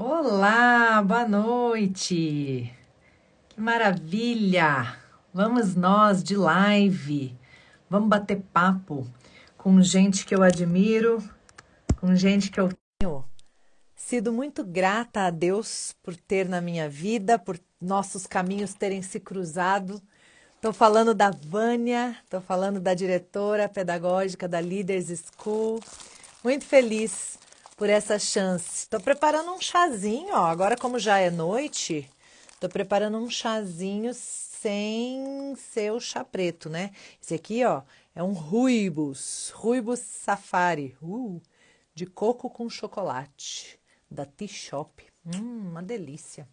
Olá, boa noite. Que maravilha! Vamos nós de live. Vamos bater papo com gente que eu admiro, com gente que eu tenho sido muito grata a Deus por ter na minha vida, por nossos caminhos terem se cruzado. Estou falando da Vânia, estou falando da diretora pedagógica da Leaders School. Muito feliz por essa chance. Estou preparando um chazinho, ó. Agora, como já é noite, estou preparando um chazinho sem ser o chá preto, né? Esse aqui, ó, é um Ruibus Safari, de coco com chocolate, da Tea Shop. Uma delícia.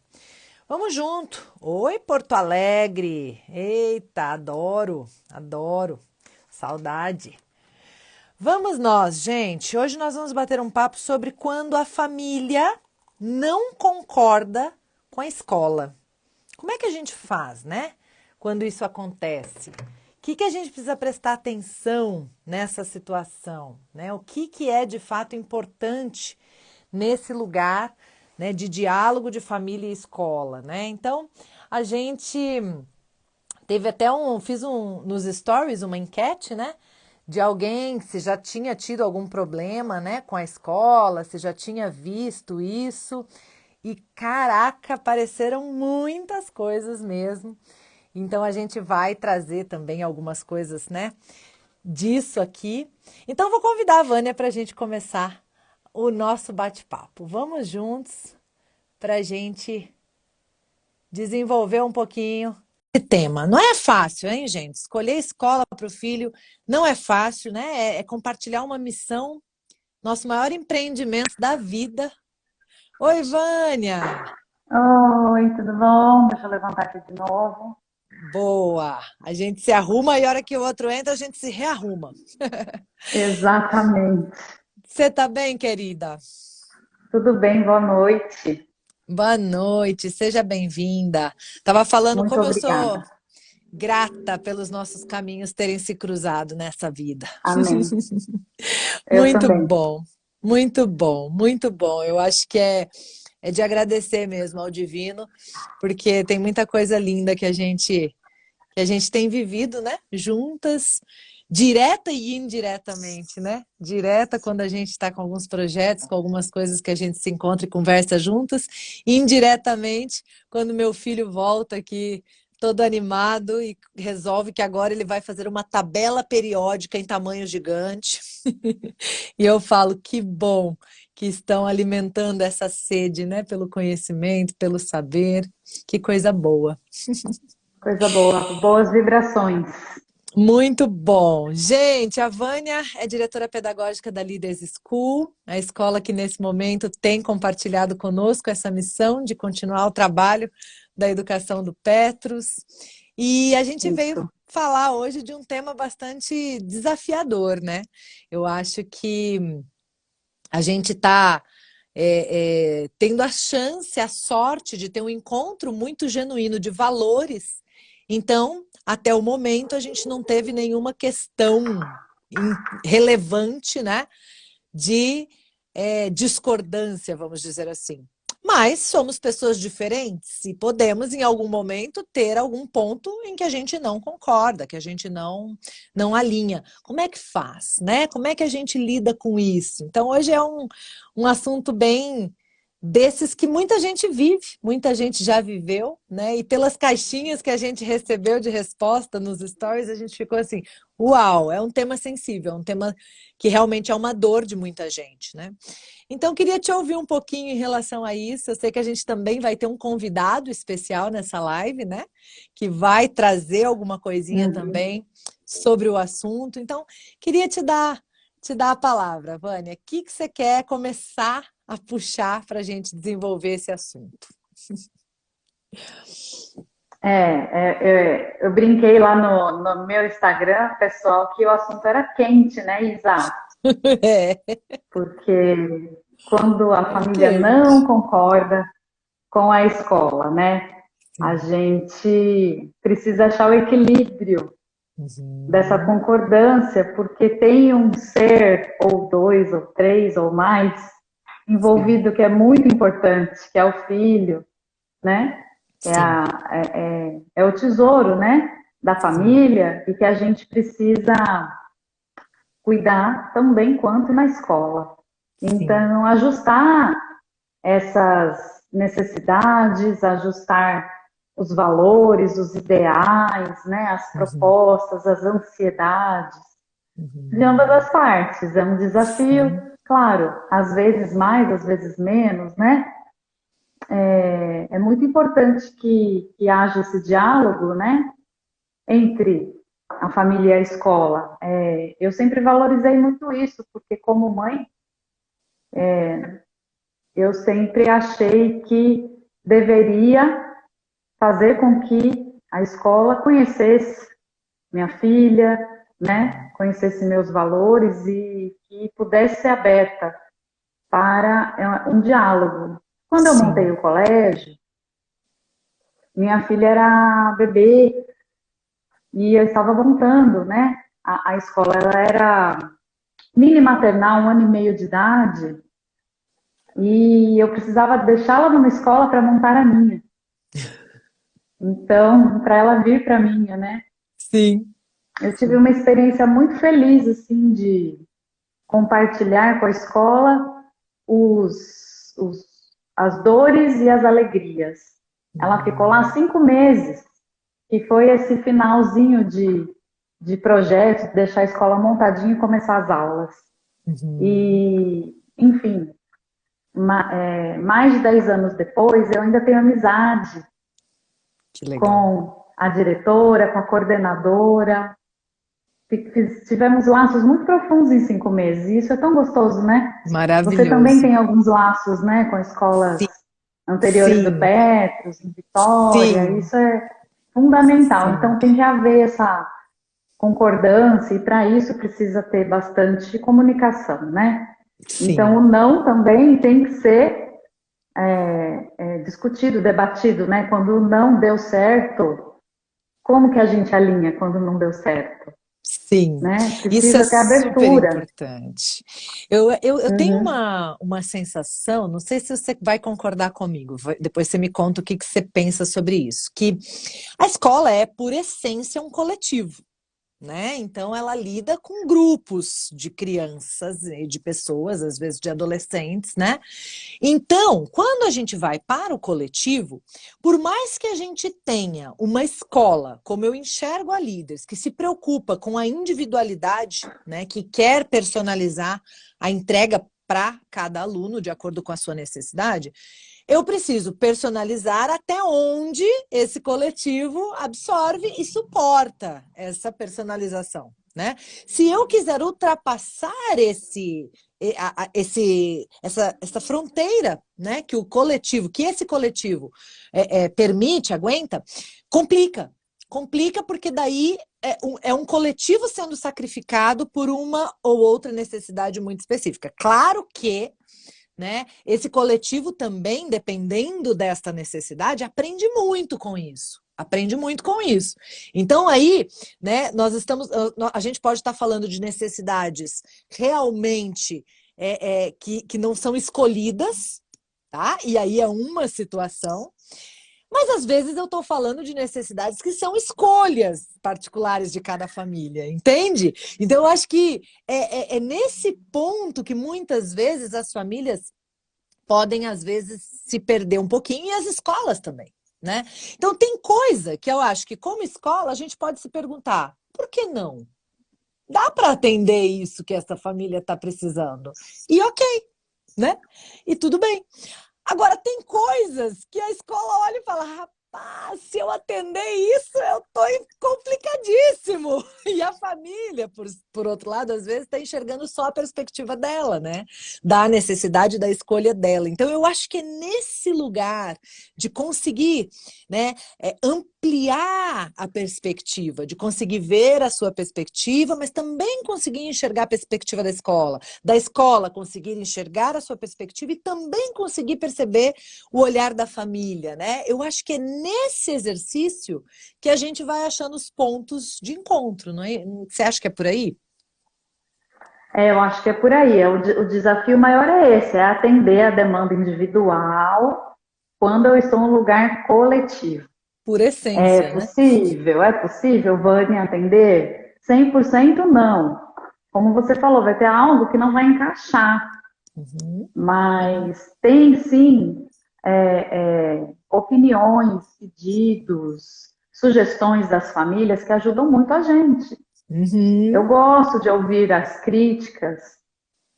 Vamos junto. Oi, Porto Alegre. Eita, adoro, adoro. Saudade. Vamos nós, gente. Hoje nós vamos bater um papo sobre quando a família não concorda com a escola. Como é que a gente faz, né? Quando isso acontece? O que a gente precisa prestar atenção nessa situação, né? O que é de fato importante nesse lugar, né, de diálogo de família e escola, né? Então, a gente teve até fiz nos stories uma enquete, né? De alguém se já tinha tido algum problema, né, com a escola, se já tinha visto isso. E caraca, apareceram muitas coisas mesmo. Então a gente vai trazer também algumas coisas, né, disso aqui. Então vou convidar a Vânia para a gente começar o nosso bate-papo. Vamos juntos para a gente desenvolver um pouquinho esse tema. Não é fácil, hein, gente? Escolher escola para o filho não é fácil, né? É compartilhar uma missão, nosso maior empreendimento da vida. Oi, Vânia! Oi, tudo bom? Deixa eu levantar aqui de novo. Boa! A gente se arruma e a hora que o outro entra, a gente se rearruma. Exatamente. Você tá bem, querida? Tudo bem, boa noite. Boa noite, seja bem-vinda. Tava falando Muito como eu sou obrigada. grata pelos nossos caminhos terem se cruzado nessa vida. Amém. Eu Muito também. bom, muito bom, muito bom. Eu acho que é de agradecer mesmo ao divino, porque tem muita coisa linda que a gente tem vivido, né? Juntas, direta e indiretamente, né? Direta quando a gente está com alguns projetos, com algumas coisas que a gente se encontra e conversa juntas, e indiretamente quando meu filho volta aqui todo animado e resolve que agora ele vai fazer uma tabela periódica em tamanho gigante. E eu falo, que bom que estão alimentando essa sede, né? Pelo conhecimento, pelo saber. Que coisa boa. Coisa boa. Boas vibrações. Muito bom. Gente, a Vânia é diretora pedagógica da Leaders School, a escola que nesse momento tem compartilhado conosco essa missão de continuar o trabalho da educação do Petrus. E a gente veio Isso. falar hoje de um tema bastante desafiador, né? Eu acho que a gente está tendo a chance, a sorte de ter um encontro muito genuíno de valores. Então, até o momento, a gente não teve nenhuma questão relevante, né, de discordância, vamos dizer assim. Mas somos pessoas diferentes e podemos, em algum momento, ter algum ponto em que a gente não concorda, que a gente não alinha. Como é que faz, né? Como é que a gente lida com isso? Então, hoje é um assunto bem desses que muita gente vive, muita gente já viveu, né? E pelas caixinhas que a gente recebeu de resposta nos stories, a gente ficou assim, uau, é um tema sensível, é um tema que realmente é uma dor de muita gente, né? Então, queria te ouvir um pouquinho em relação a isso. Eu sei que a gente também vai ter um convidado especial nessa live, né? Que vai trazer alguma coisinha Uhum. também sobre o assunto. Então, queria te dar a palavra, Vânia. O que você quer começar a puxar para a gente desenvolver esse assunto? Eu brinquei lá no meu Instagram, pessoal, que o assunto era quente, né, Isa? É, Porque quando a é família não quente. concorda com a escola, né, a Sim. gente precisa achar o equilíbrio dessa Uhum. concordância, porque tem um ser, ou dois, ou três, ou mais, sim, envolvido que é muito importante, que é o filho, né? sim, É o tesouro, né? Da sim, família e que a gente precisa cuidar tão bem quanto na escola. sim. Então, ajustar essas necessidades, ajustar os valores, os ideais, né, as Uhum, propostas, as ansiedades, de ambas uhum. as partes. É um desafio, Sim, claro, às vezes mais, às vezes menos, né? É muito importante que haja esse diálogo, né, entre a família e a escola. Eu sempre valorizei muito isso, porque como mãe, eu sempre achei que deveria fazer com que a escola conhecesse minha filha, né, conhecesse meus valores e que pudesse ser aberta para um diálogo. Quando eu montei sim. o colégio, minha filha era bebê e eu estava montando, né, a escola. Ela era mini maternal, 1 ano e meio de idade, e eu precisava deixá-la numa escola para montar a minha. Então, para ela vir para a minha, né? Sim, Eu tive sim. uma experiência muito feliz, assim, de compartilhar com a escola os, os, as dores e as alegrias. Ela ficou lá Uhum, 5 meses, e foi esse finalzinho de projeto, de deixar a escola montadinha e começar as aulas. uhum. E, enfim, mais de 10 anos depois, eu ainda tenho amizade Que legal. com a diretora, com a coordenadora. Tivemos laços muito profundos em 5 meses, e isso é tão gostoso, né? Você também Maravilhoso. tem alguns laços, né, com escolas Sim, anteriores do sim, Petros, em Vitória, sim, isso é fundamental. sim, Então tem que haver essa concordância, e para isso precisa ter bastante comunicação, né? Então o sim. não também tem que ser discutido, debatido, né? Quando não deu certo, como que a gente alinha quando não deu certo, Sim, né? isso é Precisa ter super abertura. importante. Eu tenho Uhum. uma sensação, não sei se você vai concordar comigo, depois você me conta o que você pensa sobre isso, que a escola é, por essência, um coletivo. Né? Então, ela lida com grupos de crianças e de pessoas, às vezes de adolescentes, né? Então, quando a gente vai para o coletivo, por mais que a gente tenha uma escola, como eu enxergo a Líderes, que se preocupa com a individualidade, né, que quer personalizar a entrega para cada aluno de acordo com a sua necessidade, eu preciso personalizar até onde esse coletivo absorve e suporta essa personalização, né? Se eu quiser ultrapassar essa fronteira, né, que o coletivo, que esse coletivo permite, aguenta, complica. Complica porque daí é um coletivo sendo sacrificado por uma ou outra necessidade muito específica. Claro que, né, esse coletivo também, dependendo desta necessidade, aprende muito com isso. Aprende muito com isso. Então, aí, né, a gente pode estar falando de necessidades realmente que não são escolhidas, tá? E aí é uma situação. Mas às vezes eu estou falando de necessidades que são escolhas particulares de cada família, entende? Então eu acho que é nesse ponto que muitas vezes as famílias podem, às vezes, se perder um pouquinho, e as escolas também, né? Então tem coisa que eu acho que, como escola, a gente pode se perguntar: por que não? Dá para atender isso que essa família está precisando. E ok, né? E tudo bem. Agora, tem coisas que a escola olha e fala: rapaz, se eu atender isso, eu tô complicadíssimo. E a família, por outro lado, às vezes está enxergando só a perspectiva dela, né? Da necessidade da escolha dela. Então, eu acho que é nesse lugar de conseguir, né, ampliar a perspectiva, de conseguir ver a sua perspectiva, mas também conseguir enxergar a perspectiva da escola conseguir enxergar a sua perspectiva e também conseguir perceber o olhar da família, né? Eu acho que é nesse exercício que a gente vai achando os pontos de encontro, não é? Você acha que é por aí? Eu acho que é por aí. O desafio maior é esse, é atender a demanda individual quando eu estou em um lugar coletivo. Por essência, né? É possível, Vânia, atender? 100% não. Como você falou, vai ter algo que não vai encaixar, Uhum. mas tem sim opiniões, pedidos, sugestões das famílias que ajudam muito a gente. Eu Uhum. gosto de ouvir as críticas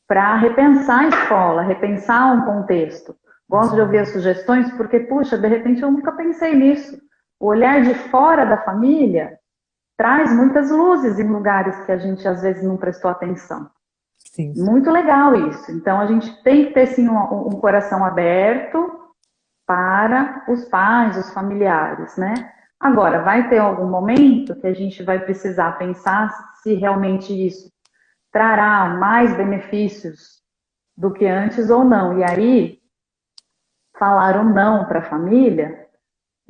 para repensar a escola, repensar um contexto. Gosto de ouvir as Uhum. sugestões porque, puxa, de repente eu nunca pensei nisso. O olhar de fora da família traz muitas luzes em lugares que a gente às vezes não prestou atenção. Sim. Muito legal isso. Então a gente tem que ter sim um coração aberto para os pais, os familiares, né? Agora, vai ter algum momento que a gente vai precisar pensar se realmente isso trará mais benefícios do que antes ou não. E aí, falar ou não para a família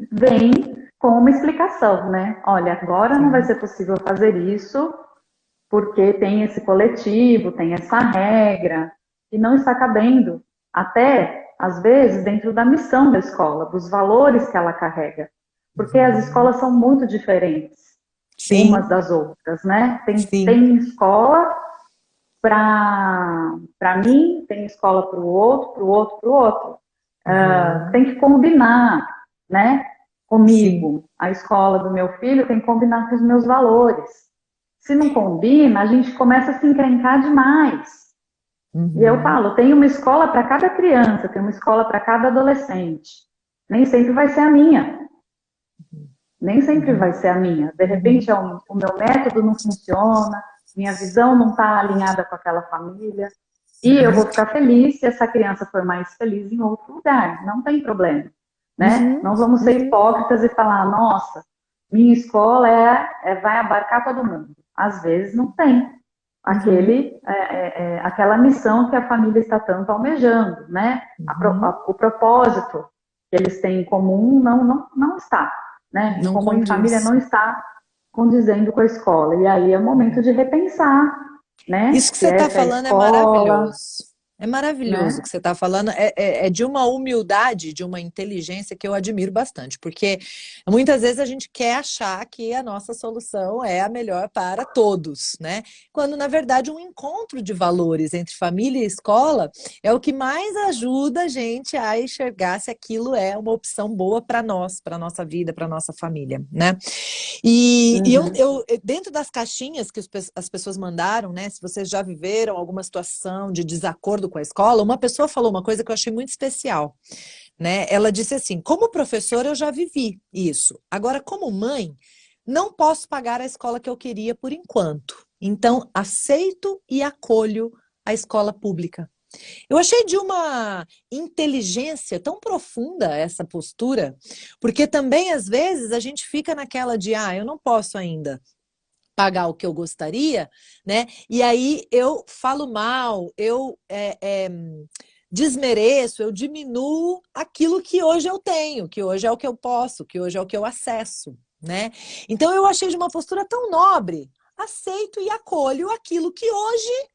vem com uma explicação, né? Olha, agora não vai Sim. ser possível fazer isso porque tem esse coletivo, tem essa regra, e não está cabendo, até às vezes, dentro da missão da escola, dos valores que ela carrega. Porque as Uhum. escolas são muito diferentes umas Sim, das outras, né? sim. Tem escola para mim, tem escola para o outro, para o outro, para o outro. Uhum. Tem que combinar, né? Sim. Comigo. A escola do meu filho tem que combinar com os meus valores. Se não combina, a gente começa a se encrencar demais. E eu Uhum. falo, tem uma escola para cada criança, tem uma escola para cada adolescente. Nem sempre vai ser a minha. Nem sempre Uhum. vai ser a minha. De repente, Uhum. o meu método não funciona, minha visão não está alinhada com aquela família. E eu vou ficar feliz se essa criança for mais feliz em outro lugar. Não tem problema, né? Uhum. Não vamos ser Uhum. hipócritas e falar, nossa, minha escola vai abarcar todo mundo. Às vezes não tem Uhum. aquela missão que a família está tanto almejando, né? Uhum. O propósito que eles têm em comum não está, né? Em Não comum em família condiz. não está condizendo com a escola. E aí é o momento Uhum. de repensar, né? Isso que Se você está essa é a falando é escola, maravilhoso. É maravilhoso o que né? você está falando. É de uma humildade, de uma inteligência que eu admiro bastante, porque muitas vezes a gente quer achar que a nossa solução é a melhor para todos, né? Quando, na verdade, um encontro de valores entre família e escola é o que mais ajuda a gente a enxergar se aquilo é uma opção boa para nós, para a nossa vida, para a nossa família, né? Uhum. Dentro das caixinhas que as pessoas mandaram, né? Se vocês já viveram alguma situação de desacordo com a escola, uma pessoa falou uma coisa que eu achei muito especial, né? Ela disse assim: como professora, eu já vivi isso. Agora, como mãe, não posso pagar a escola que eu queria por enquanto. Então, aceito e acolho a escola pública. Eu achei de uma inteligência tão profunda essa postura, porque também às vezes a gente fica naquela de, eu não posso ainda pagar o que eu gostaria, né? E aí eu falo mal, desmereço, eu diminuo aquilo que hoje eu tenho, que hoje é o que eu posso, que hoje é o que eu acesso, né? Então eu achei de uma postura tão nobre. Aceito e acolho aquilo que hoje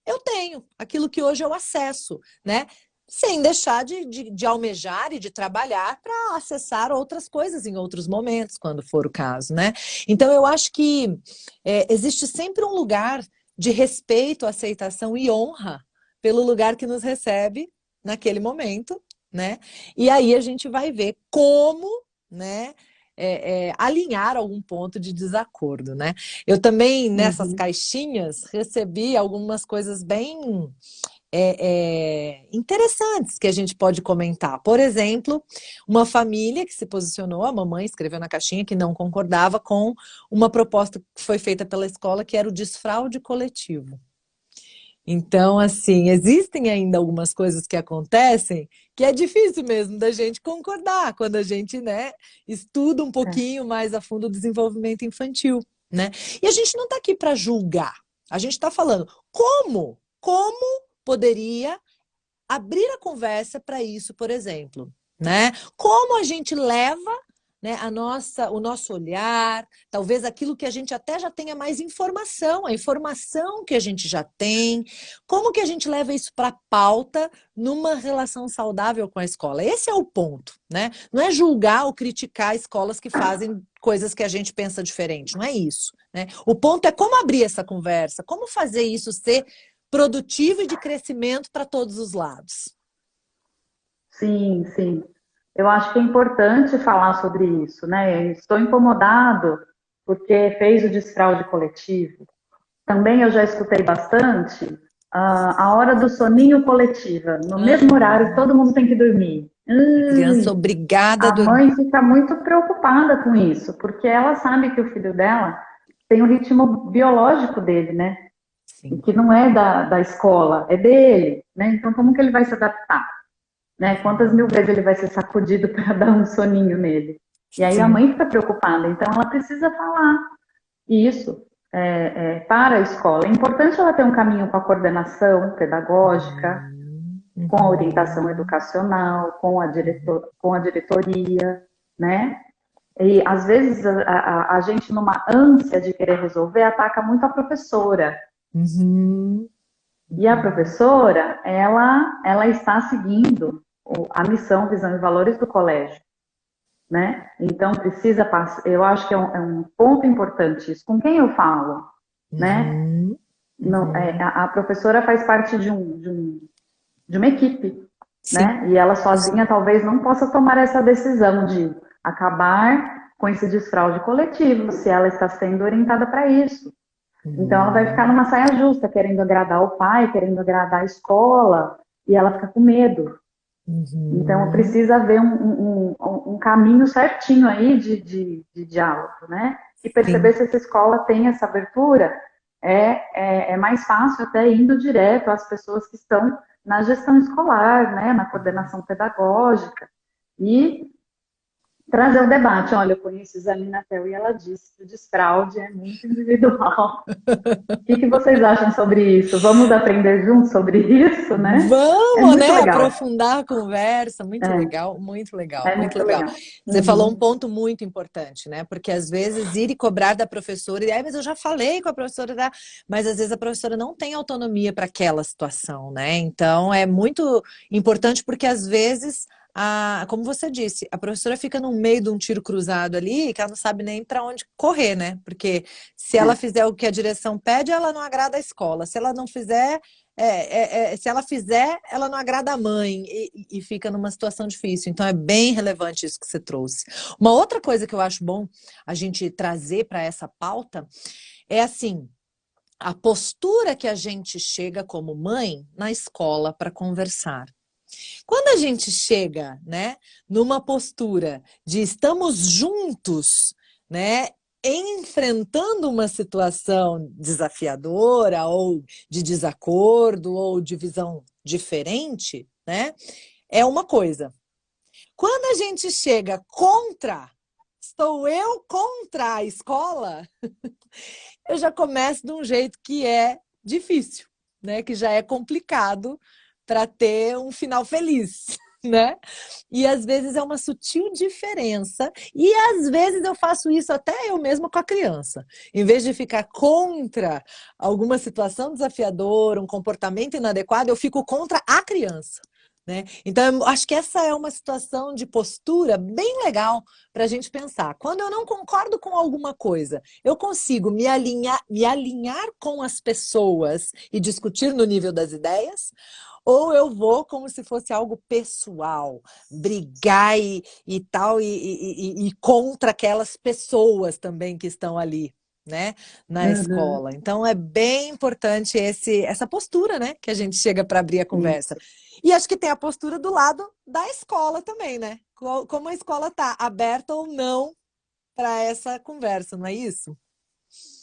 eu tenho, aquilo que hoje eu acesso, né? Sem deixar de almejar e de trabalhar para acessar outras coisas em outros momentos, quando for o caso, né? Então, eu acho que existe sempre um lugar de respeito, aceitação e honra pelo lugar que nos recebe naquele momento, né? E aí a gente vai ver como, né? Alinhar algum ponto de desacordo, né? Eu também, nessas Uhum. caixinhas, recebi algumas coisas bem interessantes que a gente pode comentar. Por exemplo, uma família que se posicionou, a mamãe escreveu na caixinha que não concordava com uma proposta que foi feita pela escola, que era o desfraude coletivo. Então, assim, existem ainda algumas coisas que acontecem que é difícil mesmo da gente concordar quando a gente, né, estuda um É. pouquinho mais a fundo o desenvolvimento infantil, né? E a gente não está aqui para julgar. A gente está falando como poderia abrir a conversa para isso, por exemplo, né? Como a gente leva né, o nosso olhar, talvez aquilo que a gente até já tenha mais informação, a informação que a gente já tem, como que a gente leva isso para a pauta numa relação saudável com a escola? Esse é o ponto, né? Não é julgar ou criticar escolas que fazem coisas que a gente pensa diferente, não é isso, né? O ponto é como abrir essa conversa, como fazer isso ser produtivo e de crescimento para todos os lados. Sim, sim. Eu acho que é importante falar sobre isso, né? Estou incomodado porque fez o desfraude coletivo. Também eu já escutei bastante a hora do soninho coletiva. No mesmo horário, todo mundo tem que dormir. A criança obrigada a A dormir. mãe fica muito preocupada com isso, porque ela sabe que o filho dela tem o ritmo biológico dele, né? E Sim. que não é da escola, é dele, né? Então, como que ele vai se adaptar? Né? Quantas mil vezes ele vai ser sacudido para dar um soninho nele? E aí a Sim. mãe fica preocupada, então ela precisa falar isso para a escola. É importante ela ter um caminho com a coordenação pedagógica, com a orientação Uhum. educacional, com a diretoria, né? E às vezes a gente, numa ânsia de querer resolver, ataca muito a professora. Uhum. E a Uhum. professora, ela está seguindo a missão, visão e valores do colégio, né? Então precisa passar, eu acho que é um ponto importante isso. Com quem eu falo, né? Uhum. Não, Uhum. a professora faz parte de uma equipe, Sim. né? E ela Isso. sozinha talvez não possa tomar essa decisão de acabar com esse desfraude coletivo, se ela está sendo orientada para isso. Então ela vai ficar Uhum. numa saia justa, querendo agradar o pai, querendo agradar a escola, e ela fica com medo. Então Uhum. precisa haver um caminho certinho aí de diálogo, né? E perceber Sim. se essa escola tem essa abertura é mais fácil até indo direto às pessoas que estão na gestão escolar, né? Na coordenação pedagógica. E trazer o debate. Olha, eu conheço Isalina Tel e ela disse que o desfraude é muito individual. O que vocês acham sobre isso? Vamos aprender juntos sobre isso, né? É Vamos, muito né? legal. Aprofundar a conversa. Muito É, legal, muito legal, é muito muito legal. legal. Você falou um Uhum. ponto muito importante, né? Porque às vezes ir e cobrar da professora, e aí, mas eu já falei com a professora, mas às vezes a professora não tem autonomia para aquela situação, né? Então é muito importante porque às vezes, como você disse, a professora fica no meio de um tiro cruzado ali, que ela não sabe nem para onde correr, né? Porque se ela É. fizer o que a direção pede, ela não agrada a escola. Se ela não fizer se ela fizer, ela não agrada a mãe e fica numa situação difícil. Então é bem relevante isso que você trouxe. Uma outra coisa que eu acho bom a gente trazer para essa pauta é assim, a postura que a gente chega como mãe na escola para conversar. Quando a gente chega, né, numa postura de estamos juntos, né, enfrentando uma situação desafiadora ou de desacordo ou de visão diferente, né, é uma coisa. Quando a gente chega contra, estou eu contra a escola, eu já começo de um jeito que é difícil, né, que já é complicado para ter um final feliz, né? E às vezes é uma sutil diferença, e às vezes eu faço isso até eu mesma com a criança. Em vez de ficar contra alguma situação desafiadora, um comportamento inadequado, eu fico contra a criança. Né? Então, eu acho que essa é uma situação de postura bem legal para a gente pensar. Quando eu não concordo com alguma coisa, eu consigo me alinhar com as pessoas e discutir no nível das ideias, ou eu vou como se fosse algo pessoal, brigar e tal, e contra aquelas pessoas também que estão ali, né, na Uhum. escola. Então é bem importante essa postura, né, que a gente chega para abrir a conversa. E acho que tem a postura do lado da escola também, né? Como a escola está aberta ou não para essa conversa, não é isso?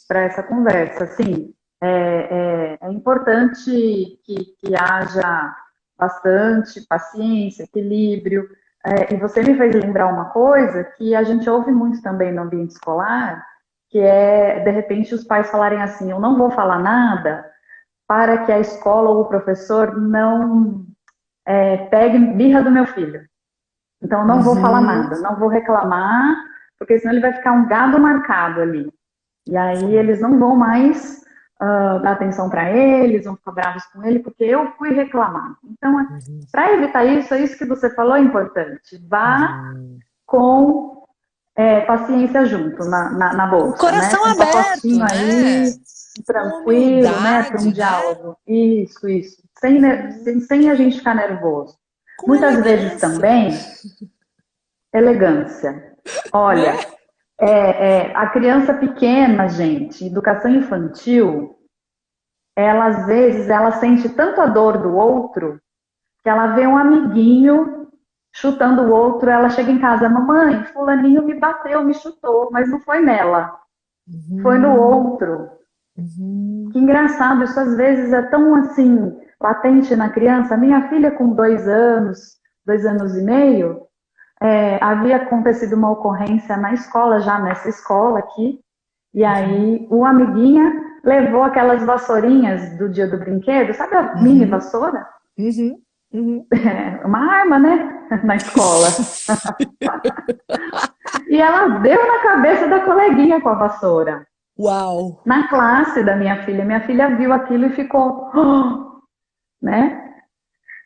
Para essa conversa, sim. É importante que haja bastante paciência, equilíbrio. E você me fez lembrar uma coisa que a gente ouve muito também no ambiente escolar, que é, de repente, os pais falarem assim: eu não vou falar nada para que a escola ou o professor não pegue birra do meu filho. Então, eu não vou falar Uhum. nada, não vou reclamar, porque senão ele vai ficar um gado marcado ali. E aí eles não vão mais dar atenção para eles, vão ficar bravos com ele, porque eu fui reclamar. Então, Uhum. para evitar isso, é isso que você falou é importante. Vá Uhum. com paciência junto na Com o bolsa, né? coração Com um aberto, pacotinho né? aí, Com tranquilo, né? Para um humildade, né? diálogo. Isso. Sem a gente ficar nervoso. Com Muitas vezes elegância, também, elegância. né? Olha, a criança pequena, gente, educação infantil, ela às vezes ela sente tanto a dor do outro que ela vê um amiguinho chutando o outro, ela chega em casa, mamãe, fulaninho me bateu, me chutou, mas não foi nela, foi no Uhum. outro. Uhum. Que engraçado, isso às vezes é tão assim, latente na criança. Minha filha com 2 anos, 2 anos e meio, havia acontecido uma ocorrência na escola, já nessa escola aqui, e Uhum. aí o amiguinha levou aquelas vassourinhas do dia do brinquedo, sabe a mini Uhum. vassoura? Uhum. Uhum. Uma arma, né? Na escola. E ela deu na cabeça da coleguinha com a vassoura. Uau! Na classe da minha filha viu aquilo e ficou, "Oh", né?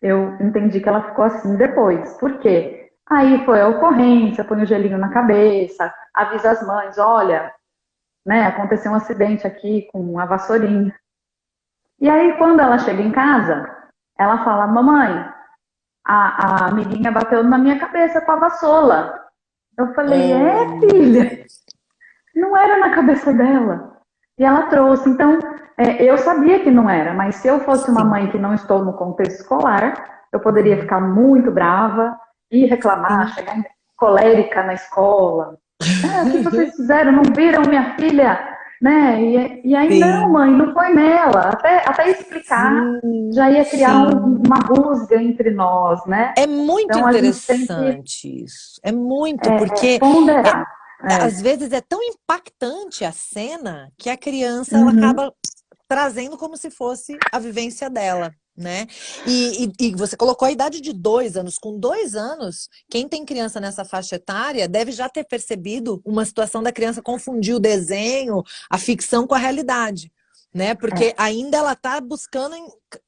Eu entendi que ela ficou assim depois. Por quê? Aí foi a ocorrência, põe o gelinho na cabeça, avisa as mães, olha, né, aconteceu um acidente aqui com a vassourinha. E aí, quando ela chega em casa, ela fala, mamãe, a amiguinha bateu na minha cabeça com a vassoura. Eu falei, Oh, filha, não era na cabeça dela. E ela trouxe. Então, eu sabia que não era, mas se eu fosse uma sim. mãe que não estou no contexto escolar, eu poderia Uhum. ficar muito brava e reclamar, Sim. chegar colérica na escola. O que vocês fizeram? Não viram minha filha? Né? E aí, não, Sim. mãe, não foi nela. Até explicar, Sim. já ia criar Sim. uma rusga entre nós, né? É muito Então, a gente tem que interessante isso. É muito, porque é- ponderar. às vezes é tão impactante a cena que a criança ela Uhum. acaba trazendo como se fosse a vivência dela, né? E você colocou a idade de 2 anos. Com 2 anos, quem tem criança nessa faixa etária deve já ter percebido uma situação da criança confundir o desenho, a ficção com a realidade, né? Porque É. ainda ela está buscando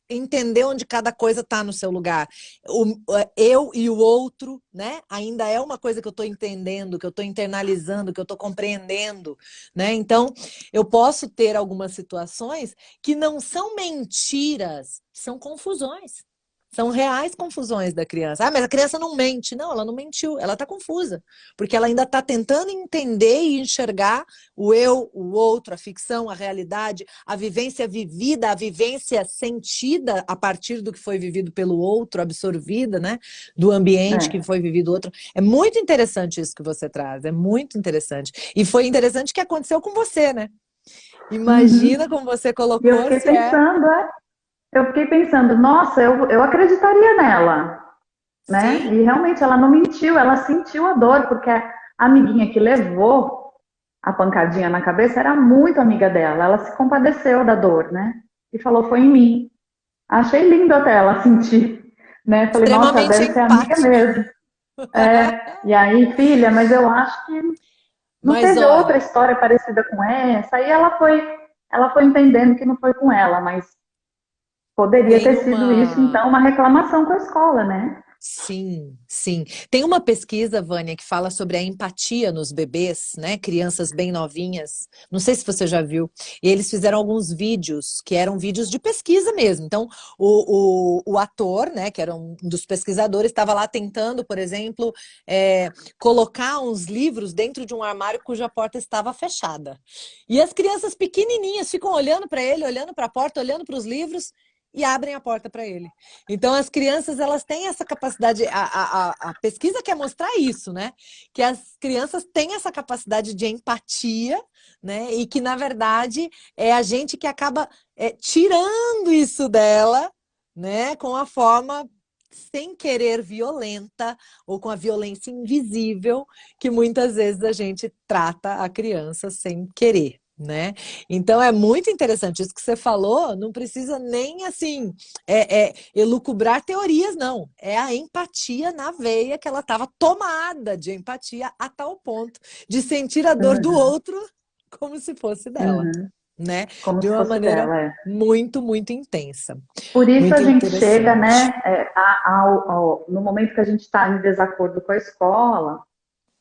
entender onde cada coisa está no seu lugar. Eu e o outro, né? Ainda é uma coisa que eu estou entendendo, que eu estou internalizando, que eu estou compreendendo, né? Então, eu posso ter algumas situações que não são mentiras, são confusões. São reais confusões da criança. Ah, mas a criança não mente. Não, ela não mentiu, ela está confusa. Porque ela ainda está tentando entender e enxergar o eu, o outro, a ficção, a realidade, a vivência vivida, a vivência sentida a partir do que foi vivido pelo outro, absorvida, né? Do ambiente que É. foi vivido outro. É muito interessante isso que você traz, é muito interessante. E foi interessante que aconteceu com você, né? Imagina Uhum. como você E eu colocou fiquei se é. pensando, nossa, eu acreditaria nela, né? Sim, E realmente ela não mentiu, ela sentiu a dor, porque a amiguinha que levou a pancadinha na cabeça era muito amiga dela. Ela se compadeceu da dor, né? E falou, foi em mim. Achei lindo até ela sentir, né? Falei, nossa, extremamente deve ser amiga empática. mesmo. E aí, filha, mas eu acho que não Mas teve outra olha, história parecida com essa. Aí ela foi entendendo que não foi com ela, mas poderia tem ter sido isso, uma. então, uma reclamação com a escola, né? Sim, sim. Tem uma pesquisa, Vânia, que fala sobre a empatia nos bebês, né? Crianças bem novinhas. Não sei se você já viu. E eles fizeram alguns vídeos, que eram vídeos de pesquisa mesmo. Então, o ator, né, que era um dos pesquisadores, estava lá tentando, por exemplo, colocar uns livros dentro de um armário cuja porta estava fechada. E as crianças pequenininhas ficam olhando para ele, olhando para a porta, olhando para os livros e abrem a porta para ele. Então, as crianças, elas têm essa capacidade, a pesquisa quer mostrar isso, né? Que as crianças têm essa capacidade de empatia, né? E que, na verdade, é a gente que acaba tirando isso dela, né? Com a forma sem querer violenta ou com a violência invisível que muitas vezes a gente trata a criança sem querer. né? Então é muito interessante isso que você falou, não precisa nem assim elucubrar teorias, não. É a empatia na veia que ela estava tomada de empatia a tal ponto de sentir a dor do Uhum, outro como se fosse dela, uhum. né? Como De se uma fosse maneira dela, é. muito, muito intensa, Por isso a muito gente chega, interessante. né, no momento que a gente está em desacordo com a escola,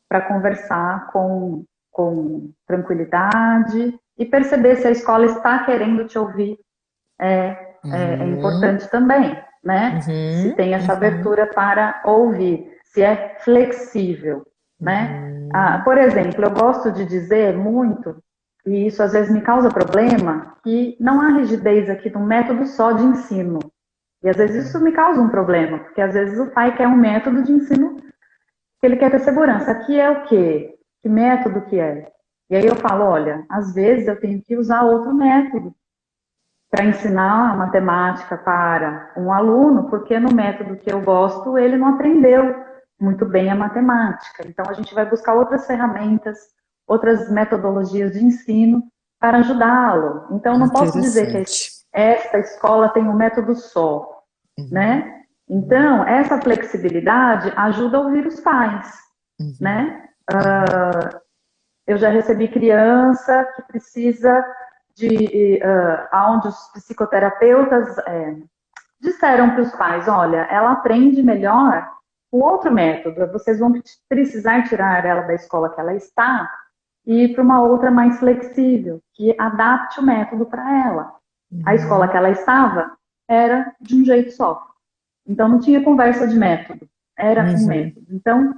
para conversar com tranquilidade e perceber se a escola está querendo te ouvir é Uhum, importante também, né? Se uhum, tem essa uhum, abertura para ouvir, se é flexível, né? Ah, uhum. por exemplo, eu gosto de dizer muito, e isso às vezes me causa problema, que não há rigidez aqui num método só de ensino. E às vezes isso me causa um problema, porque às vezes o pai quer um método de ensino que ele quer ter segurança. Aqui é o quê? Que método que é? E aí eu falo, olha, às vezes eu tenho que usar outro método para ensinar a matemática para um aluno, porque no método que eu gosto ele não aprendeu muito bem a matemática. Então a gente vai buscar outras ferramentas, outras metodologias de ensino para ajudá-lo. Então não posso dizer que Interessante. esta escola tem um método só, Uhum, né? uhum, Então essa flexibilidade ajuda a ouvir os pais, uhum, né? uhum. Eu já recebi criança que precisa de onde os psicoterapeutas disseram para os pais, olha, ela aprende melhor o outro método, vocês vão precisar tirar ela da escola que ela está e ir para uma outra mais flexível, que adapte o método para ela. A escola que Uhum. ela estava era de um jeito só. Então não tinha conversa de método, era um Uhum. método. Então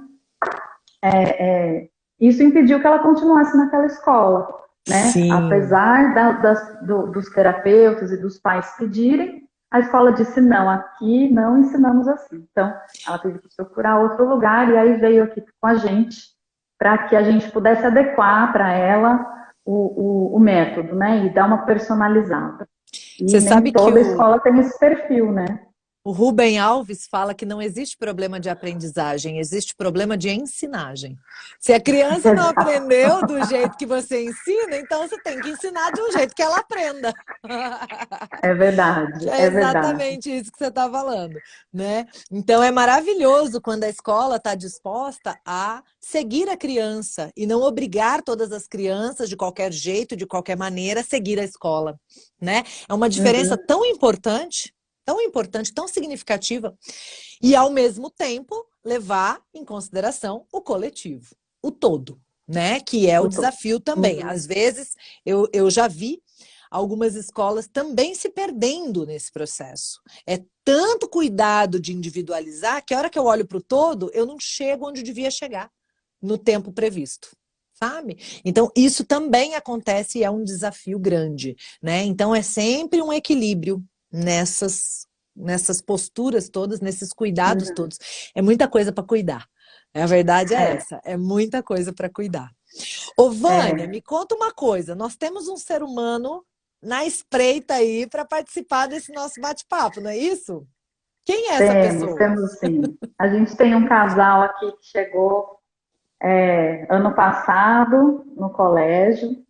isso impediu que ela continuasse naquela escola, né? Sim, Apesar dos terapeutas e dos pais pedirem, a escola disse não, aqui não ensinamos assim. Então, ela teve que procurar outro lugar e aí veio aqui com a gente para que a gente pudesse adequar para ela o método, né? E dar uma personalizada. E você nem sabe que toda escola tem esse perfil, né? o Rubem Alves fala que não existe problema de aprendizagem, existe problema de ensinagem. Se a criança não aprendeu do jeito que você ensina, então você tem que ensinar de um jeito que ela aprenda. É Que verdade, é é verdade. exatamente isso que você está falando, né? Então é maravilhoso quando a escola está disposta a seguir a criança e não obrigar todas as crianças de qualquer jeito, de qualquer maneira, a seguir a escola, né? É uma diferença Uhum, tão importante, tão significativa, e ao mesmo tempo levar em consideração o coletivo, o todo, né? Que é o eu tô. desafio também. Uhum, Às vezes eu já vi algumas escolas também se perdendo nesse processo. É tanto cuidado de individualizar que a hora que eu olho para o todo, eu não chego onde devia chegar no tempo previsto. Sabe? Então, isso também acontece e é um desafio grande, né? Então, é sempre um equilíbrio nessas posturas todas, nesses cuidados uhum. todos. É muita coisa para cuidar. A verdade é É, essa, é muita coisa para cuidar. Ô, Vânia, é. me conta uma coisa. Nós temos um ser humano na espreita aí para participar desse nosso bate-papo, não é isso? Quem é essa pessoa? Temos sim. A gente tem um casal aqui que chegou ano passado no colégio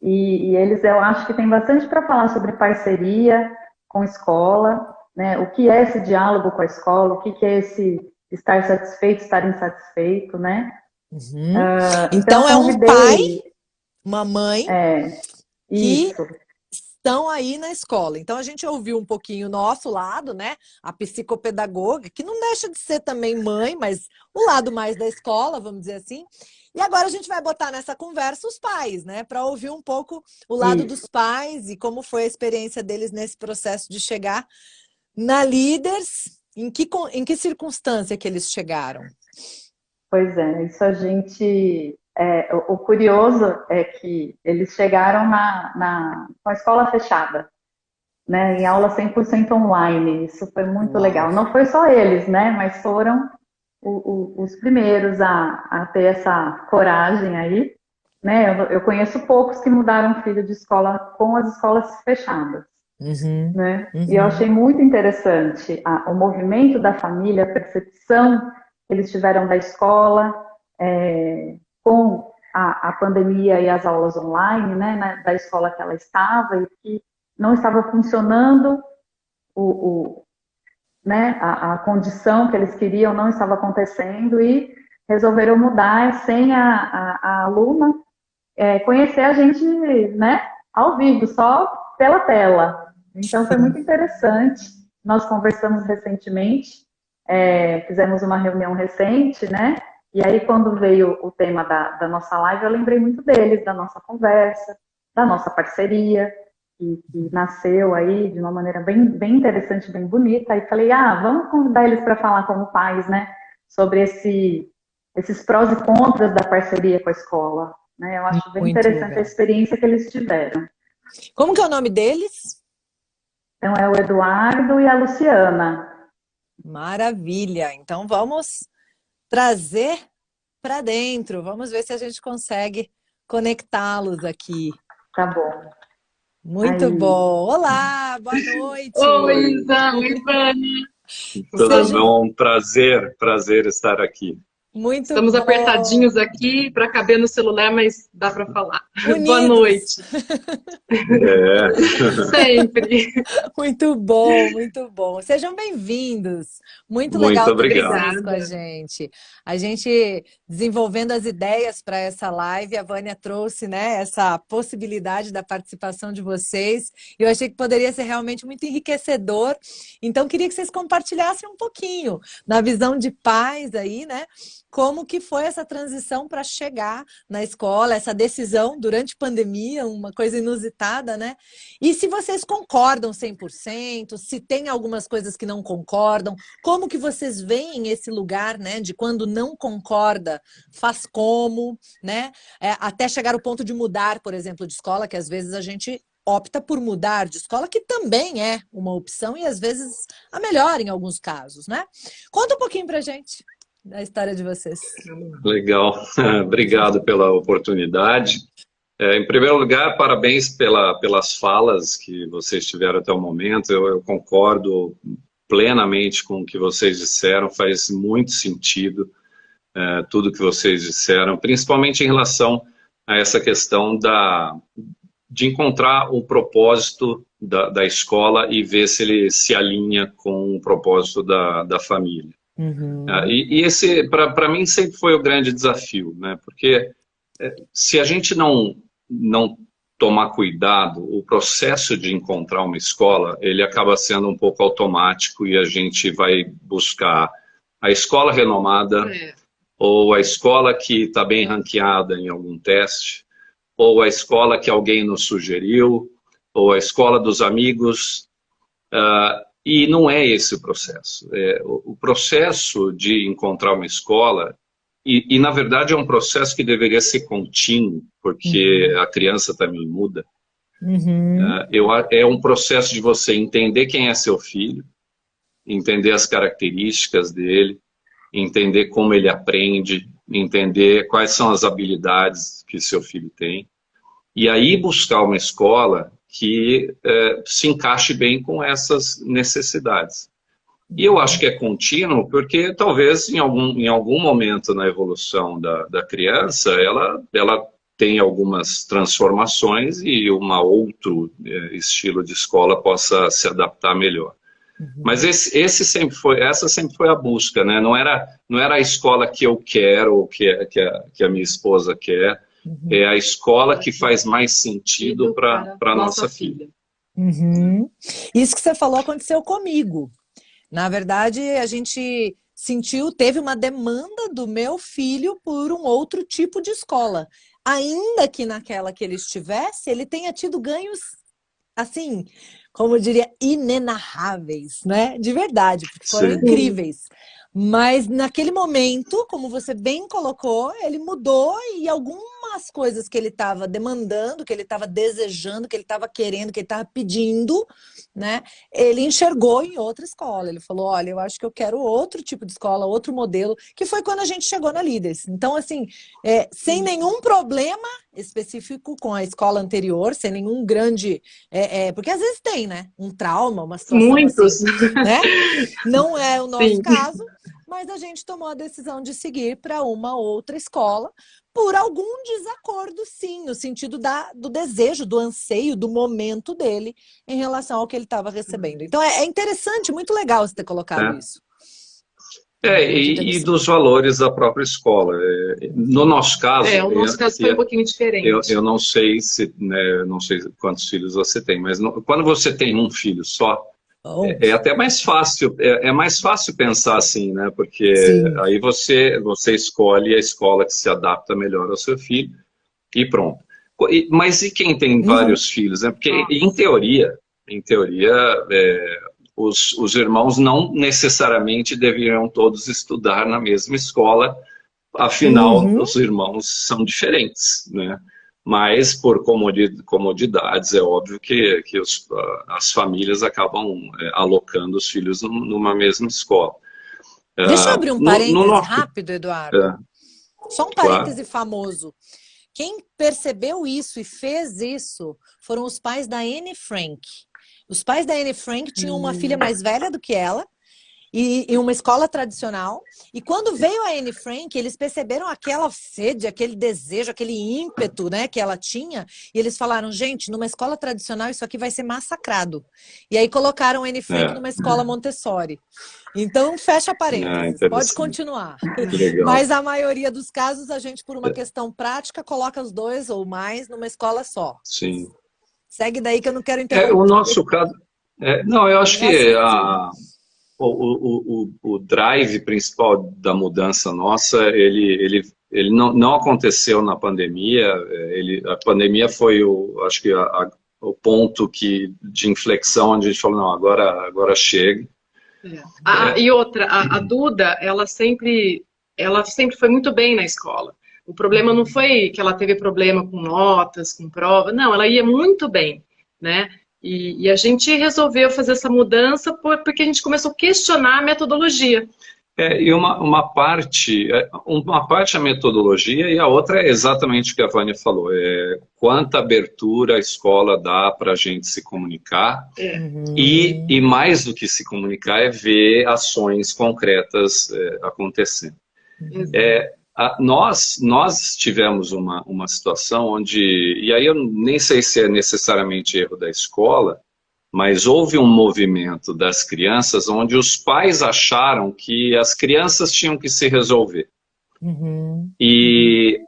e eles eu acho que tem bastante para falar sobre parceria com escola, né? O que é esse diálogo com a escola, o que que é esse estar satisfeito, estar insatisfeito, né? Uhum. Então Então, eu é um pai, convidei uma mãe que isso, estão aí na escola. Então, a gente ouviu um pouquinho o nosso lado, né? A psicopedagoga, que não deixa de ser também mãe, mas o lado mais da escola, vamos dizer assim. E agora a gente vai botar nessa conversa os pais, né? Para ouvir um pouco o lado isso. dos pais e como foi a experiência deles nesse processo de chegar na Líderes. Em que circunstância que eles chegaram? Pois é, isso a gente. O curioso é que eles chegaram com a escola fechada, né, em aula 100% online. Isso foi muito Uau! legal. Não foi só eles, né, mas foram os primeiros a ter essa coragem aí. Né, eu conheço poucos que mudaram filho de escola com as escolas fechadas. Uhum, Né? E eu achei uhum, muito interessante o movimento da família, a percepção que eles tiveram da escola, com a pandemia e as aulas online, né, da escola que ela estava, e que não estava funcionando né, a condição que eles queriam não estava acontecendo, e resolveram mudar sem a aluna conhecer a gente, né, ao vivo, só pela tela. Então foi muito interessante. Nós conversamos recentemente, fizemos uma reunião recente, né? E aí, quando veio o tema da nossa live, eu lembrei muito deles, da nossa conversa, da nossa parceria, que nasceu aí de uma maneira bem interessante, bem bonita. Aí falei, vamos convidar eles para falar como pais, né? Sobre esses prós e contras da parceria com a escola. Né? Eu acho bem Muito interessante a legal. experiência que eles tiveram. Como que é o nome deles? Então, é o Eduardo e a Luciana. Maravilha! Então vamos trazer para dentro. Vamos ver se a gente consegue conectá-los aqui. Tá bom. Muito bom. Olá, boa noite. Oi, Isa. Oi, Vânia. Tudo bom? Prazer estar aqui. Muito Estamos bom. apertadinhos aqui para caber no celular, mas dá para falar. Unidos. Boa noite. Sempre. Muito bom, muito bom. Sejam bem-vindos. Muito legal ter vocês com a gente. A gente desenvolvendo as ideias para essa live, a Vânia trouxe, né, essa possibilidade da participação de vocês. Eu achei que poderia ser realmente muito enriquecedor. Então, queria que vocês compartilhassem um pouquinho na visão de pais aí, né? Como que foi essa transição para chegar na escola, essa decisão durante a pandemia, uma coisa inusitada, né? E se vocês concordam 100%, se tem algumas coisas que não concordam, como que vocês veem esse lugar, né, de quando não concorda, faz como, né? Até chegar ao ponto de mudar, por exemplo, de escola, que às vezes a gente opta por mudar de escola, que também é uma opção e às vezes a melhor em alguns casos, né? Conta um pouquinho pra gente da história de vocês. Legal, obrigado pela oportunidade. Em primeiro lugar, parabéns pelas falas que vocês tiveram até o momento. Eu concordo plenamente com o que vocês disseram, faz muito sentido tudo que vocês disseram, principalmente em relação a essa questão de encontrar o propósito da escola e ver se ele se alinha com o propósito da família. Uhum. E esse, para mim, sempre foi o grande desafio, né? Porque se a gente não tomar cuidado, o processo de encontrar uma escola, ele acaba sendo um pouco automático e a gente vai buscar a escola renomada ou a escola que está bem ranqueada em algum teste, ou a escola que alguém nos sugeriu, ou a escola dos amigos. E não é esse o processo. O processo de encontrar uma escola, e na verdade é um processo que deveria ser contínuo, porque a criança também muda. É um processo de você entender quem é seu filho, entender as características dele, entender como ele aprende, entender quais são as habilidades que seu filho tem, e aí buscar uma escola que se encaixe bem com essas necessidades. E eu acho que é contínuo porque talvez em algum momento na evolução da criança ela tem algumas transformações e outro estilo de escola possa se adaptar melhor. Mas essa sempre foi a busca, né? Não era a escola que eu quero ou que a minha esposa quer. É a escola que faz mais sentido para a nossa filha. Isso que você falou aconteceu comigo. Na verdade, a gente teve uma demanda do meu filho por um outro tipo de escola. Ainda que naquela que ele estivesse, ele tenha tido ganhos, assim, como eu diria, inenarráveis, né? De verdade, porque foram incríveis. Mas naquele momento, como você bem colocou, ele mudou e algumas coisas que ele estava demandando, que ele estava desejando, que ele estava querendo, que ele estava pedindo, né? Ele enxergou em outra escola. Ele falou, olha, eu acho que eu quero outro tipo de escola, outro modelo, que foi quando a gente chegou na Líderes. Então, assim, sem nenhum problema específico com a escola anterior, sem nenhum grande... porque às vezes tem, né? Um trauma, uma situação Muitos. Assim, né? Não é o nosso caso, mas a gente tomou a decisão de seguir para uma outra escola, por algum desacordo, sim, no sentido do desejo, do anseio, do momento dele em relação ao que ele estava recebendo. Então é interessante, muito legal você ter colocado isso. E dos valores da própria escola. No nosso caso... o nosso caso foi um pouquinho diferente. Eu não sei não sei quantos filhos você tem, mas quando você tem um filho só, é até mais fácil, é mais fácil pensar assim, né? Porque aí você escolhe a escola que se adapta melhor ao seu filho e pronto. Mas e quem tem vários filhos, né? Porque em teoria, os irmãos não necessariamente deveriam todos estudar na mesma escola, afinal, os irmãos são diferentes, né? Mas, por comodidades, é óbvio que as famílias acabam alocando os filhos numa mesma escola. Deixa eu abrir um parêntese rápido, Eduardo. Só um parêntese famoso. Quem percebeu isso e fez isso foram os pais da Anne Frank. Os pais da Anne Frank tinham uma filha mais velha do que ela, e uma escola tradicional. E quando veio a Anne Frank, eles perceberam aquela sede, aquele desejo, aquele ímpeto, né, que ela tinha. E eles falaram, gente, numa escola tradicional isso aqui vai ser massacrado. E aí colocaram a Anne Frank numa escola Montessori. Então, fecha parênteses, pode continuar. Mas a maioria dos casos, a gente, por uma questão prática, coloca os dois ou mais numa escola só. Sim. Segue daí que eu não quero interromper. O nosso caso... não, eu acho que o drive principal da mudança nossa, ele não aconteceu na pandemia. A pandemia foi, acho que, o ponto de inflexão onde a gente falou, não, agora chega. E outra, a Duda, ela sempre foi muito bem na escola. O problema não foi que ela teve problema com notas, com prova, não, ela ia muito bem, né? E a gente resolveu fazer essa mudança porque a gente começou a questionar a metodologia. E uma parte a metodologia e a outra é exatamente o que a Vânia falou. Quanta abertura a escola dá para a gente se comunicar. E mais do que se comunicar é ver ações concretas acontecendo. Nós tivemos uma situação onde, e aí eu nem sei se é necessariamente erro da escola, mas houve um movimento das crianças onde os pais acharam que as crianças tinham que se resolver. E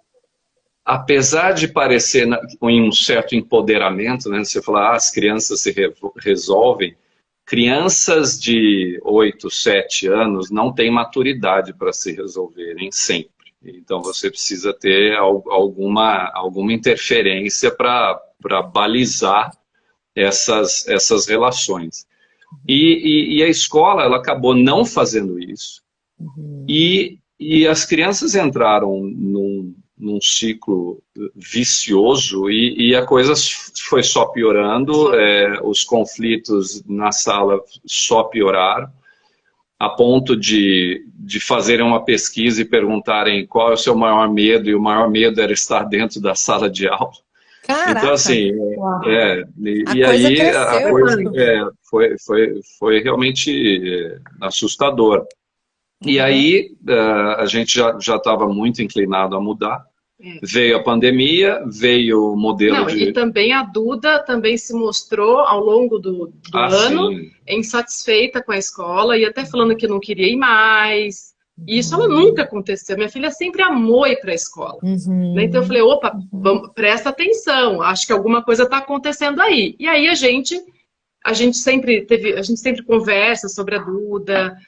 apesar de parecer em um certo empoderamento, né, você falar, as crianças se resolvem, crianças de 8, 7 anos não têm maturidade para se resolverem sempre. Então você precisa ter alguma interferência para balizar essas relações. E a escola ela acabou não fazendo isso. E as crianças entraram num ciclo vicioso e a coisa foi só piorando, os conflitos na sala só pioraram, a ponto de fazerem uma pesquisa e perguntarem qual é o seu maior medo, e o maior medo era estar dentro da sala de aula. Caraca. Então, assim, e aí a coisa foi realmente assustador. E aí a gente já estava muito inclinado a mudar. Veio a pandemia, veio o modelo E também a Duda também se mostrou ao longo do ano insatisfeita com a escola e até falando que não queria ir mais. E isso ela nunca aconteceu. Minha filha sempre amou ir para a escola. Então eu falei, opa, presta atenção, acho que alguma coisa está acontecendo aí. E aí a gente sempre conversa sobre a Duda,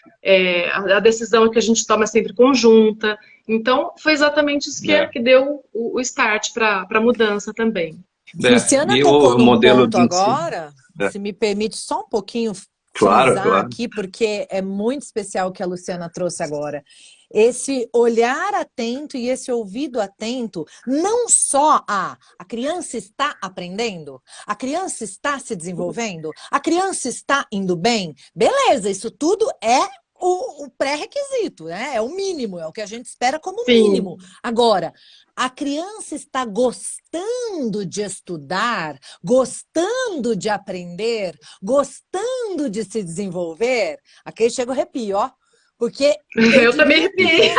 a decisão que a gente toma é sempre conjunta. Então, foi exatamente isso que deu o start para a mudança também. Luciana tocou num ponto agora, se me permite só um pouquinho frisar aqui, porque é muito especial o que a Luciana trouxe agora. Esse olhar atento e esse ouvido atento, não só a criança está aprendendo, a criança está se desenvolvendo, a criança está indo bem, beleza, isso tudo é o pré-requisito, né? É o mínimo, é o que a gente espera como mínimo. Agora, a criança está gostando de estudar, gostando de aprender, gostando de se desenvolver. Aqui chega o arrepio, ó. Porque eu também arrepiei.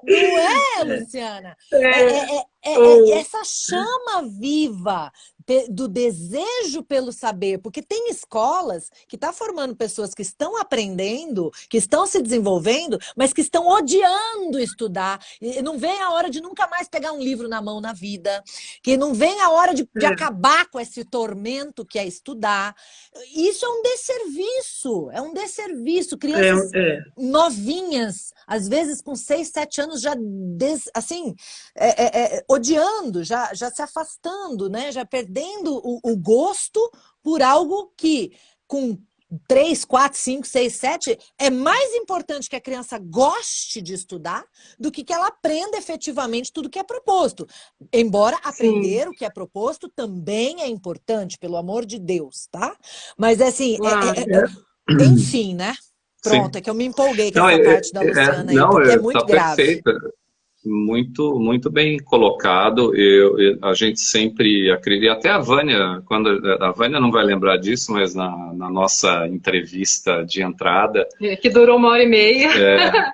Não é, Luciana? Essa chama viva do desejo pelo saber, porque tem escolas que estão formando pessoas que estão aprendendo, que estão se desenvolvendo, mas que estão odiando estudar, e não vem a hora de nunca mais pegar um livro na mão na vida, que não vem a hora de acabar com esse tormento que é estudar. Isso é um desserviço. Crianças novinhas, às vezes com 6, 7 anos, já assim, odiando, já se afastando, né? Já perdendo o gosto por algo que, com 3, 4, 5, 6, 7, é mais importante que a criança goste de estudar do que ela aprenda efetivamente tudo que é proposto. Embora aprender o que é proposto também é importante, pelo amor de Deus, tá? Mas assim, enfim, né? Pronto, Sim. é que eu me empolguei com essa parte da Luciana aí, porque é muito grave. Perfeita. Muito, muito bem colocado. A gente sempre acredita, até a Vânia, a Vânia não vai lembrar disso, mas na nossa entrevista de entrada, que durou 1h30,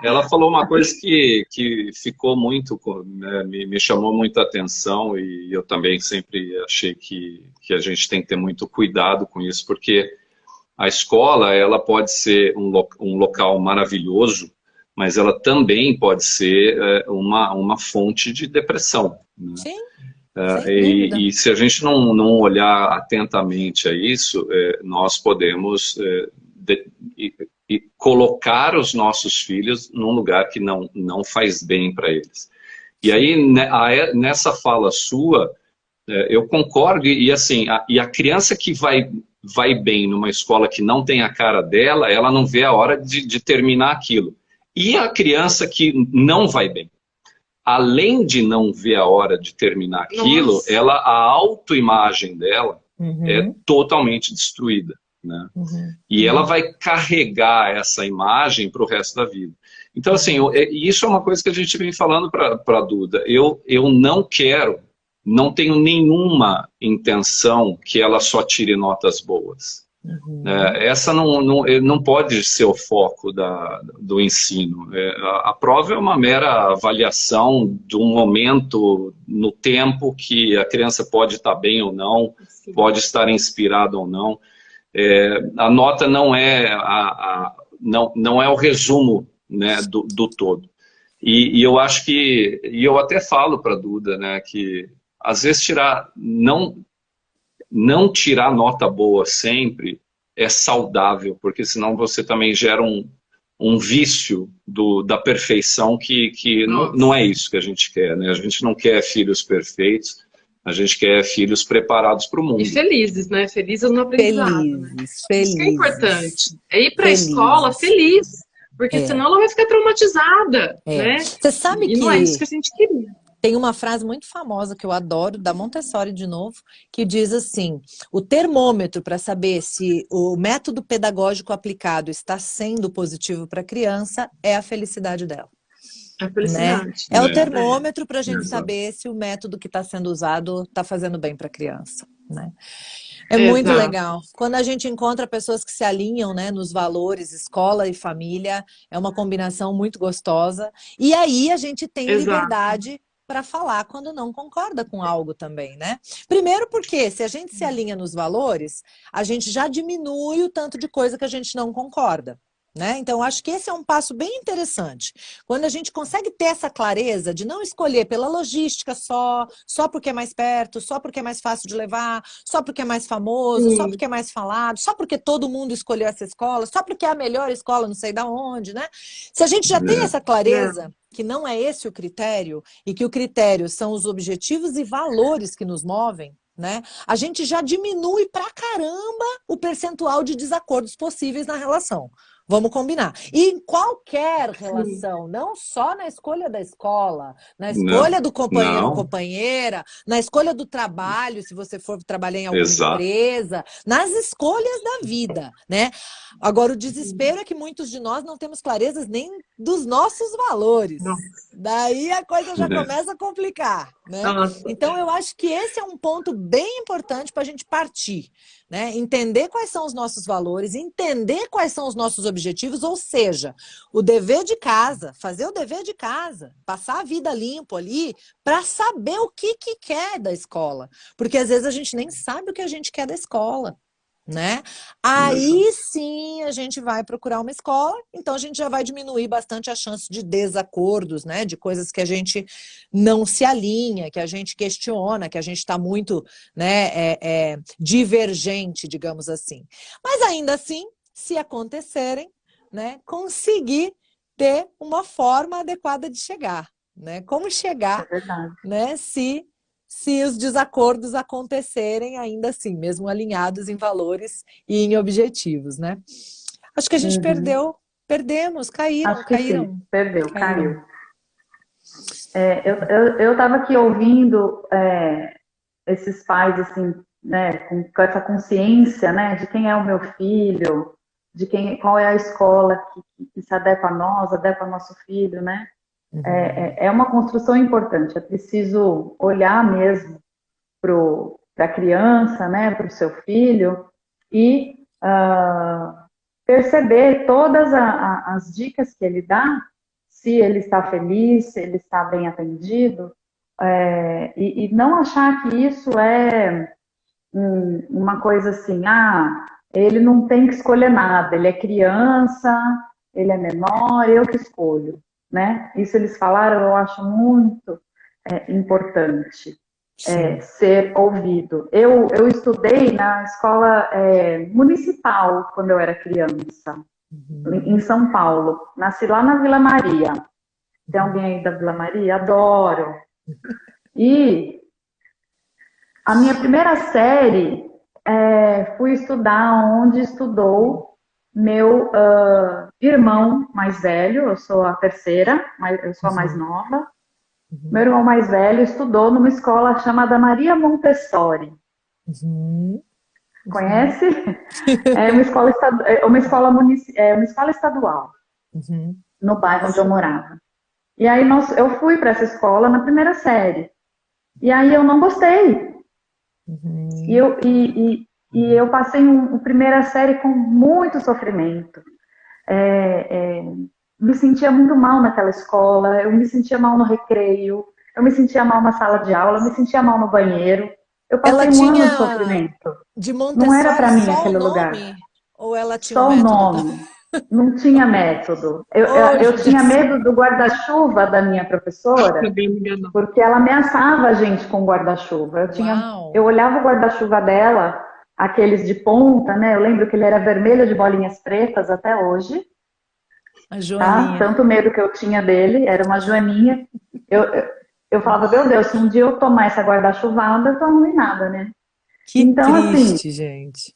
ela falou uma coisa que ficou muito, né, me chamou muito a atenção, e eu também sempre achei que a gente tem que ter muito cuidado com isso, porque a escola, ela pode ser um local maravilhoso, mas ela também pode ser uma fonte de depressão, né? Sim, e se a gente não olhar atentamente a isso, nós podemos colocar os nossos filhos num lugar que não faz bem para eles. E aí, nessa fala sua, eu concordo, e assim, a criança que vai bem numa escola que não tem a cara dela, ela não vê a hora de terminar aquilo. E a criança que não vai bem, além de não ver a hora de terminar aquilo, a autoimagem dela é totalmente destruída, né? E ela vai carregar essa imagem para o resto da vida. Então, assim, isso é uma coisa que a gente vem falando para a Duda. Eu não tenho nenhuma intenção que ela só tire notas boas. Essa não pode ser o foco do ensino. A prova é uma mera avaliação de um momento no tempo que a criança pode estar bem ou não, pode estar inspirada ou não. A nota não é o resumo, né, do todo. E eu acho que, e eu até falo para a Duda, né, que às vezes não tirar nota boa sempre é saudável, porque senão você também gera um vício da perfeição que não é isso que a gente quer, né? A gente não quer filhos perfeitos, a gente quer filhos preparados para o mundo. E felizes, né? Felizes no aprendizado. Felizes. Isso que é importante. É ir para a escola feliz, porque senão ela vai ficar traumatizada, né? Você sabe que não é isso que a gente queria. Tem uma frase muito famosa que eu adoro, da Montessori de novo, que diz assim: o termômetro para saber se o método pedagógico aplicado está sendo positivo para a criança é a felicidade dela. A felicidade. Né? É o termômetro para a gente saber se o método que está sendo usado está fazendo bem para a criança, né? É muito legal. Quando a gente encontra pessoas que se alinham, né, nos valores, escola e família, é uma combinação muito gostosa. E aí a gente tem liberdade para falar quando não concorda com algo também, né? Primeiro porque se a gente se alinha nos valores, a gente já diminui o tanto de coisa que a gente não concorda, né? Então, acho que esse é um passo bem interessante. Quando a gente consegue ter essa clareza de não escolher pela logística só porque é mais perto, só porque é mais fácil de levar, só porque é mais famoso, só porque é mais falado, só porque todo mundo escolheu essa escola, só porque é a melhor escola não sei da onde, né? Se a gente já tem essa clareza, que não é esse o critério, e que o critério são os objetivos e valores que nos movem, né? A gente já diminui pra caramba o percentual de desacordos possíveis na relação. Vamos combinar. E em qualquer relação, não só na escolha da escola, na escolha do companheiro ou companheira, na escolha do trabalho, se você for trabalhar em alguma empresa, nas escolhas da vida, né? Agora, o desespero é que muitos de nós não temos clarezas nem dos nossos valores. Daí a coisa já começa a complicar, né? Então, eu acho que esse é um ponto bem importante para a gente partir. né? Entender quais são os nossos valores, entender quais são os nossos objetivos, ou seja, o dever de casa, fazer o dever de casa, passar a vida limpo ali, para saber o que quer da escola. Porque às vezes a gente nem sabe o que a gente quer da escola, né? Aí sim a gente vai procurar uma escola, então a gente já vai diminuir bastante a chance de desacordos, né? De coisas que a gente não se alinha, que a gente questiona, que a gente está muito, né, divergente, digamos assim. Mas ainda assim, se acontecerem, né, conseguir ter uma forma adequada de chegar, né? Como chegar, né, se os desacordos acontecerem ainda assim, mesmo alinhados em valores e em objetivos, né? Acho que a gente perdemos, caíram. Sim, caiu. Eu estava aqui ouvindo esses pais, assim, né, com essa consciência, né, de quem é o meu filho, qual é a escola que se adequa a nós, adequa ao nosso filho, né? É uma construção importante, é preciso olhar mesmo para a criança, né, para o seu filho, e perceber todas as dicas que ele dá, se ele está feliz, se ele está bem atendido, e não achar que isso é uma coisa assim, ele não tem que escolher nada, ele é criança, ele é menor, eu que escolho, né? Isso eles falaram, eu acho muito importante, ser ouvido. Eu estudei na escola municipal quando eu era criança, em São Paulo. Nasci lá na Vila Maria. Tem alguém aí da Vila Maria? Adoro. E a minha primeira série, fui estudar onde estudou meu irmão mais velho, eu sou a terceira, eu sou a mais nova. Meu irmão mais velho estudou numa escola chamada Maria Montessori. Conhece? É uma escola estadual, no bairro onde eu morava. E aí eu fui para essa escola na primeira série. E aí eu não gostei. E eu passei uma primeira série com muito sofrimento. Me sentia muito mal naquela escola, eu me sentia mal no recreio, eu me sentia mal na sala de aula, eu me sentia mal no banheiro. Eu passei um ano de sofrimento. Não era para mim aquele lugar. Ou ela tinha só um método? O nome. Não tinha método. Eu tinha medo do guarda-chuva da minha professora, porque ela ameaçava a gente com o guarda-chuva. Eu olhava o guarda-chuva dela, aqueles de ponta, né? Eu lembro que ele era vermelho de bolinhas pretas até hoje. A Joaninha. Tanto medo que eu tinha dele, era uma joaninha. Eu falava, meu Deus, se um dia eu tomar essa guarda-chuvada, eu tô arruinada, né? Que triste, gente.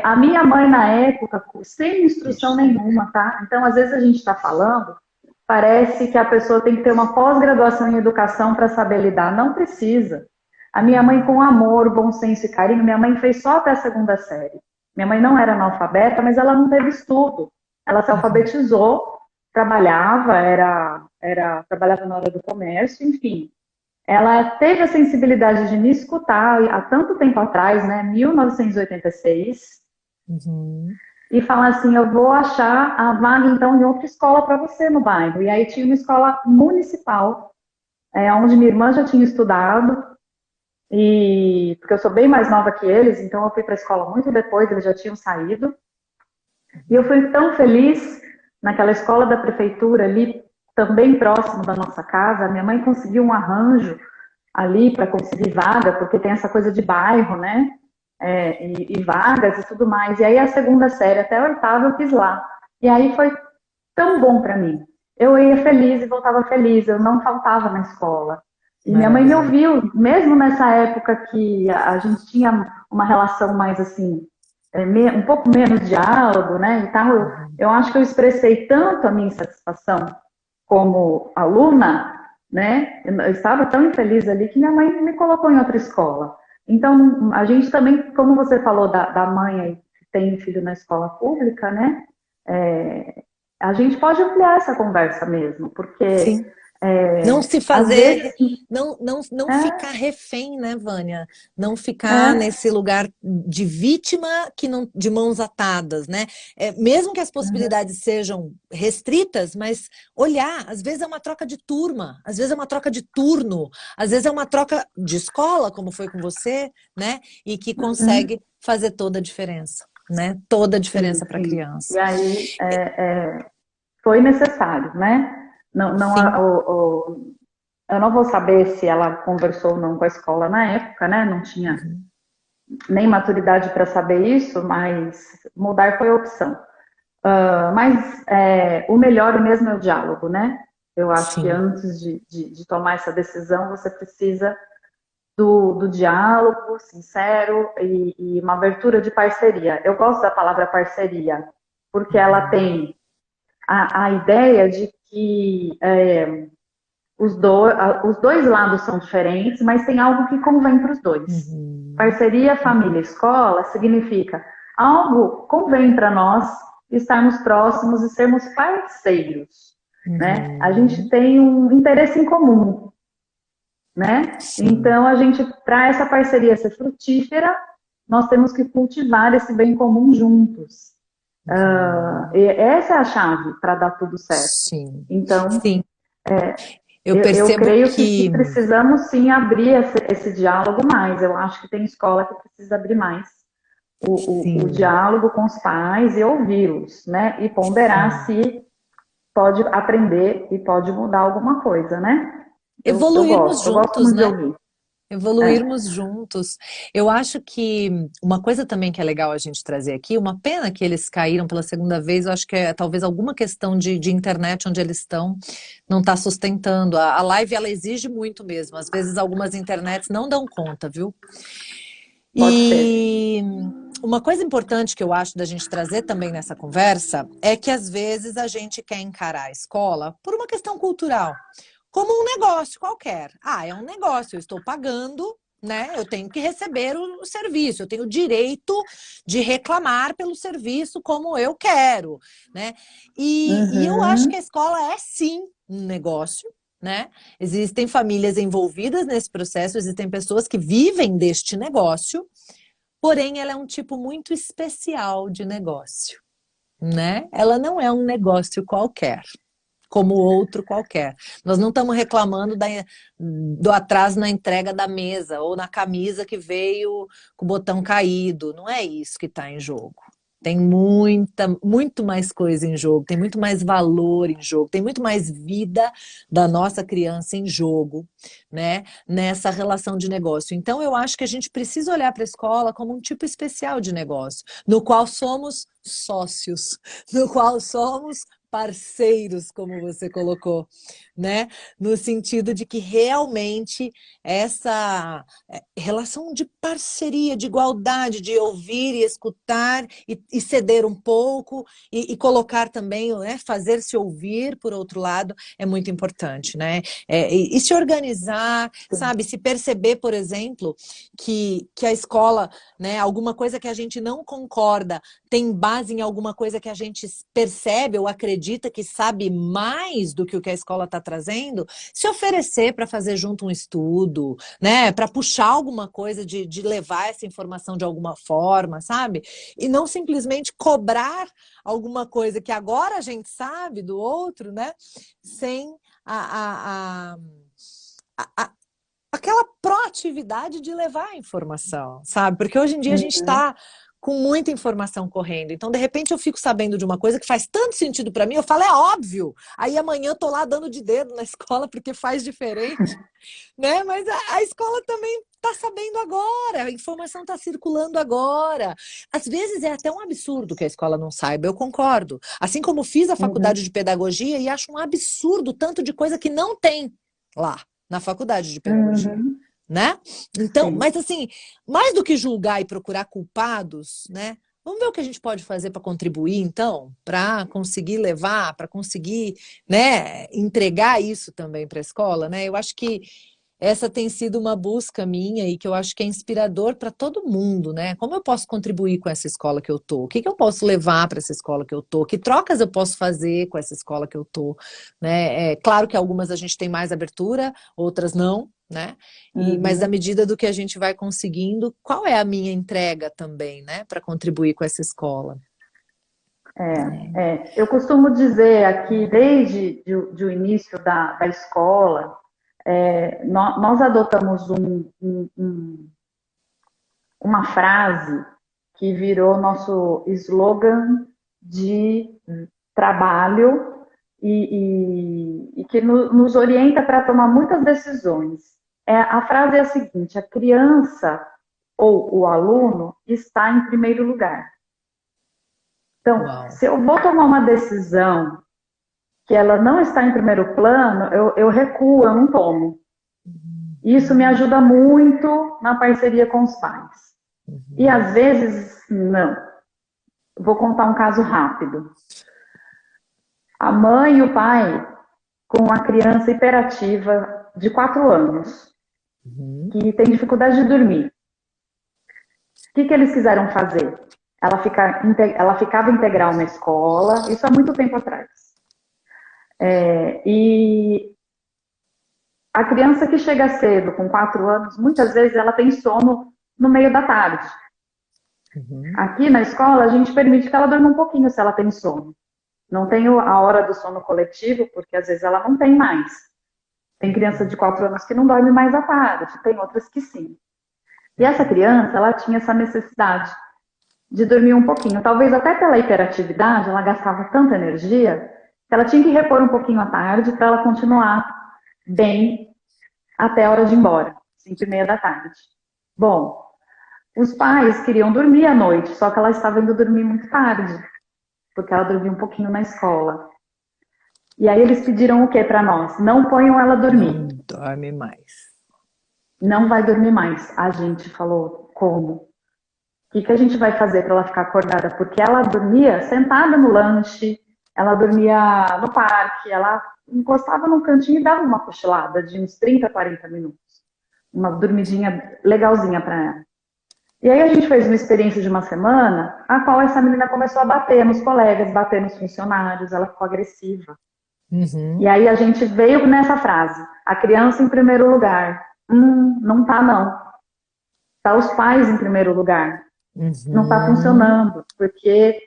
A minha mãe, na época, sem instrução nenhuma, tá? Então, às vezes a gente está falando, parece que a pessoa tem que ter uma pós-graduação em educação para saber lidar. Não precisa. A minha mãe, com amor, bom senso e carinho, minha mãe fez só até a segunda série. Minha mãe não era analfabeta, mas ela não teve estudo. Ela se alfabetizou, trabalhava, trabalhava na área do comércio, enfim. Ela teve a sensibilidade de me escutar há tanto tempo atrás, né, 1986, e falar assim, eu vou achar a vaga, então, em outra escola para você no bairro. E aí tinha uma escola municipal, onde minha irmã já tinha estudado, porque eu sou bem mais nova que eles, então eu fui para a escola muito depois, eles já tinham saído. E eu fui tão feliz naquela escola da prefeitura ali, também próximo da nossa casa. Minha mãe conseguiu um arranjo ali para conseguir vaga, porque tem essa coisa de bairro, né? E vagas e tudo mais. E aí a segunda série, até a oitava, eu fiz lá. E aí foi tão bom para mim. Eu ia feliz e voltava feliz, eu não faltava na escola. E minha mãe me ouviu, mesmo nessa época que a gente tinha uma relação mais assim, um pouco menos diálogo, né? Então, eu acho que eu expressei tanto a minha insatisfação como aluna, né? Eu estava tão infeliz ali que minha mãe me colocou em outra escola. Então, a gente também, como você falou da mãe aí que tem filho na escola pública, né? A gente pode ampliar essa conversa mesmo, porque Não se Às fazer, vezes, não é, ficar refém, né, Vânia? Não ficar é, nesse lugar de vítima que não, de mãos atadas, né? Mesmo que as possibilidades sejam restritas, mas olhar, às vezes é uma troca de turma, às vezes é uma troca de turno, às vezes é uma troca de escola, como foi com você, né? E que uhum, consegue fazer toda a diferença, né? Toda a sim, diferença para a sim. E criança. aí foi necessário, né? Não, não, Sim. eu não vou saber se ela conversou ou não com a escola na época, né? Não tinha Uhum. nem maturidade para saber isso, mas mudar foi a opção. Mas o melhor mesmo é o diálogo, né? Eu acho que Sim. antes de tomar essa decisão, você precisa do diálogo sincero e uma abertura de parceria. Eu gosto da palavra parceria, porque ela Uhum. tem a ideia de que os dois lados são diferentes, mas tem algo que convém para os dois. Uhum. Parceria família-escola significa algo convém para nós estarmos próximos e sermos parceiros, né? A gente Uhum. tem um interesse em comum, né? Sim. Então, para essa parceria ser frutífera, nós temos que cultivar esse bem comum juntos. Uhum. E essa é a chave para dar tudo certo. Sim. Então, Sim. Eu eu percebo creio que que precisamos sim abrir esse diálogo mais. Eu acho que tem escola que precisa abrir mais o sim, diálogo com os pais e ouvi-los, né? E ponderar sim. se pode aprender e pode mudar alguma coisa, né? Evoluirmos Eu gosto juntos, muito de né? ouvir. É, Evoluirmos juntos. Eu acho que uma coisa também que é legal a gente trazer aqui, uma pena que eles caíram pela segunda vez, eu acho que é talvez alguma questão de internet onde eles estão, não está sustentando. A live, ela exige muito mesmo. Às vezes algumas internets não dão conta, viu? pode ser. E uma coisa importante que eu acho da gente trazer também nessa conversa é que às vezes a gente quer encarar a escola por uma questão cultural, como um negócio qualquer. Ah, é um negócio, eu estou pagando, né? Eu tenho que receber o serviço, eu tenho o direito de reclamar pelo serviço como eu quero, né? E eu acho que a Uhum, escola é sim um negócio, né? Existem famílias envolvidas nesse processo, existem pessoas que vivem deste negócio, porém ela é um tipo muito especial de negócio, né? Ela não é um negócio qualquer, como outro qualquer. Nós não estamos reclamando do atraso na entrega da mesa ou na camisa que veio com o botão caído. Não é isso que está em jogo. Tem muito mais coisa em jogo, tem muito mais valor em jogo, tem muito mais vida da nossa criança em jogo, né? Nessa relação de negócio. Então, eu acho que a gente precisa olhar para a escola como um tipo especial de negócio, no qual somos sócios, no qual somos parceiros, como você colocou, né? No sentido de que realmente essa relação de parceria, de igualdade, de ouvir e escutar e ceder um pouco e colocar também, né? Fazer-se ouvir, por outro lado, é muito importante, né? E se organizar, sim. sabe? Se perceber, por exemplo, que a escola, né? Alguma coisa que a gente não concorda tem base em alguma coisa que a gente percebe ou acredita que sabe mais do que o que a escola está trazendo, se oferecer para fazer junto um estudo, né? Para puxar alguma coisa de levar essa informação de alguma forma, sabe? E não simplesmente cobrar alguma coisa que agora a gente sabe do outro, né? Sem a, a, a, a aquela proatividade de levar a informação, sabe? Porque hoje em dia a gente Uhum, está com muita informação correndo. Então, de repente, eu fico sabendo de uma coisa que faz tanto sentido para mim, eu falo, é óbvio. Aí amanhã eu tô lá dando de dedo na escola porque faz diferente, né? Mas a escola também está sabendo agora, a informação está circulando agora. Às vezes é até um absurdo que a escola não saiba, eu concordo. Assim como fiz a uhum, faculdade de pedagogia e acho um absurdo o tanto de coisa que não tem lá na faculdade de pedagogia, uhum, né? Então, sim. mas assim, mais do que julgar e procurar culpados, né? Vamos ver o que a gente pode fazer para contribuir, então, para conseguir levar, para conseguir, né, entregar isso também para a escola, né? Eu acho que essa tem sido uma busca minha e que eu acho que é inspirador para todo mundo, né? Como eu posso contribuir com essa escola que eu tô? O que que eu posso levar para essa escola que eu tô? Que trocas eu posso fazer com essa escola que eu tô, né? É claro que algumas a gente tem mais abertura, outras não, né? Mas à Uhum. medida do que a gente vai conseguindo, qual é a minha entrega também, né? Para contribuir com essa escola? Eu costumo dizer aqui, desde o início da escola, nós adotamos uma frase que virou nosso slogan de trabalho e que nos orienta para tomar muitas decisões. A frase é a seguinte: a criança ou o aluno está em primeiro lugar. Então, Uau. se eu vou tomar uma decisão que ela não está em primeiro plano, eu recuo, eu não tomo. Isso me ajuda muito na parceria com os pais. E às vezes, não. Vou contar um caso rápido. A mãe e o pai com uma criança hiperativa de 4 anos, que tem dificuldade de dormir. O que eles quiseram fazer? Ela ficava integral na escola, isso há muito tempo atrás. E a criança que chega cedo, com 4 anos, muitas vezes ela tem sono no meio da tarde. Aqui na escola, a gente permite que ela durma um pouquinho se ela tem sono. Não tem a hora do sono coletivo, porque às vezes ela não tem mais. Tem criança de 4 anos que não dorme mais à tarde, tem outras que sim. E essa criança, ela tinha essa necessidade de dormir um pouquinho. Talvez até pela hiperatividade, ela gastava tanta energia que ela tinha que repor um pouquinho à tarde para ela continuar bem até a hora de ir embora, 5:30 da tarde. Bom, os pais queriam dormir à noite, só que ela estava indo dormir muito tarde, porque ela dormia um pouquinho na escola. E aí eles pediram o que para nós? Não ponham ela dormir. Não dorme mais. Não vai dormir mais. A gente falou, como? O que a gente vai fazer para ela ficar acordada? Porque ela dormia sentada no lanche, ela dormia no parque, ela encostava num cantinho e dava uma cochilada de uns 30, 40 minutos. Uma dormidinha legalzinha para ela. E aí a gente fez uma experiência de uma semana, a qual essa menina começou a bater nos colegas, bater nos funcionários, ela ficou agressiva. E aí a gente veio nessa frase: a criança em primeiro lugar. Não tá não. Tá os pais em primeiro lugar. Não tá funcionando, porque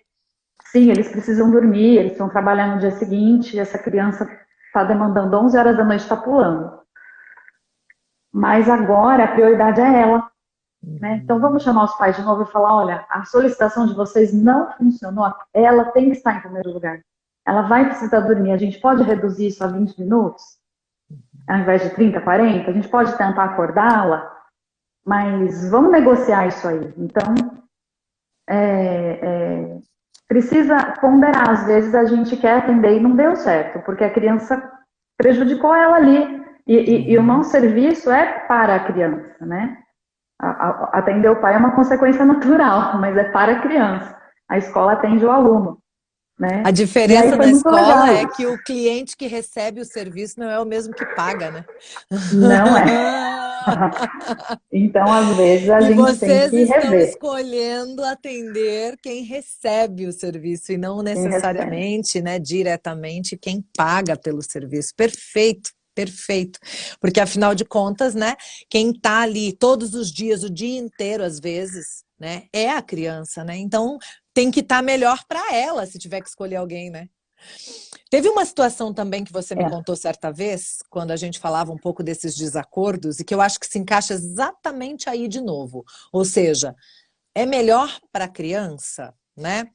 sim, eles precisam dormir, eles estão trabalhando no dia seguinte, e essa criança tá demandando 11 horas da noite, tá pulando. Mas agora a prioridade é ela. Né? Então vamos chamar os pais de novo e falar: olha, a solicitação de vocês não funcionou, ela tem que estar em primeiro lugar. Ela vai precisar dormir, a gente pode reduzir isso a 20 minutos? Ao invés de 30, 40? A gente pode tentar acordá-la? Mas vamos negociar isso aí. Então, precisa ponderar. Às vezes a gente quer atender e não deu certo, porque a criança prejudicou ela ali. E o nosso serviço é para a criança, né? Atender o pai é uma consequência natural, mas é para a criança. A escola atende o aluno. Né? A diferença na escola é que isso. o cliente que recebe o serviço não é o mesmo que paga, né? Não é. Então, às vezes, a gente tem que rever. Vocês estão escolhendo atender quem recebe o serviço e não necessariamente, né, diretamente quem paga pelo serviço. Perfeito. Perfeito, porque afinal de contas, né, quem tá ali todos os dias, o dia inteiro, às vezes, né, é a criança, né, então tem que estar melhor para ela, se tiver que escolher alguém, né. Teve uma situação também que você me contou certa vez, quando a gente falava um pouco desses desacordos, e que eu acho que se encaixa exatamente aí de novo, ou seja, é melhor para a criança, né?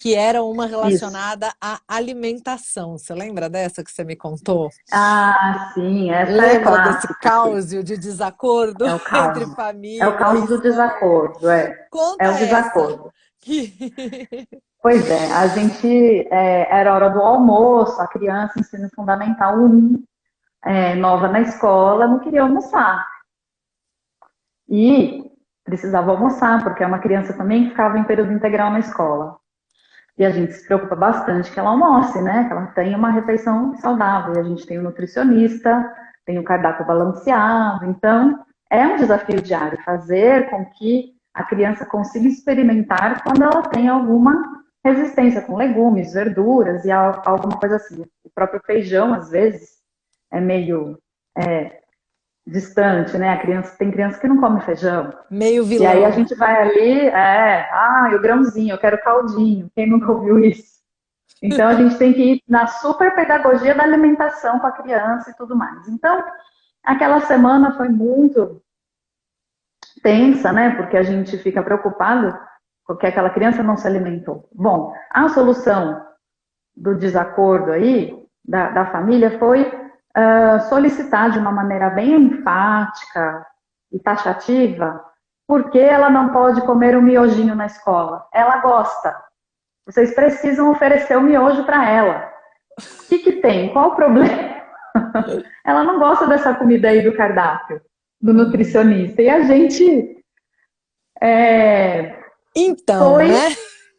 Que era uma relacionada à alimentação. Você lembra dessa que você me contou? Ah, sim, essa Lembra é desse caos de desacordo entre famílias? É o caos do desacordo, Conta é o desacordo. Pois é, a gente, era hora do almoço, a criança, ensino fundamental 1, nova na escola, não queria almoçar. E precisava almoçar, porque é uma criança também que ficava em período integral na escola. E a gente se preocupa bastante que ela almoce, né? Que ela tenha uma refeição saudável. E a gente tem um nutricionista tem o cardápio balanceado. Então, é um desafio diário fazer com que a criança consiga experimentar quando ela tem alguma resistência com legumes, verduras e alguma coisa assim. O próprio feijão, às vezes, é meio distante, né? Tem criança que não come feijão. Meio vilão. E aí a gente vai ali, o grãozinho, eu quero caldinho. Quem nunca ouviu isso? Então a gente tem que ir na super pedagogia da alimentação com a criança e tudo mais. Então, aquela semana foi muito tensa, né? Porque a gente fica preocupado porque aquela criança não se alimentou. Bom, a solução do desacordo aí, da família, foi solicitar de uma maneira bem enfática e taxativa porque ela não pode comer o miojinho na escola. Ela gosta. Vocês precisam oferecer o miojo para ela. O que tem? Qual o problema? Ela não gosta dessa comida aí do cardápio, do nutricionista. E a gente então, foi,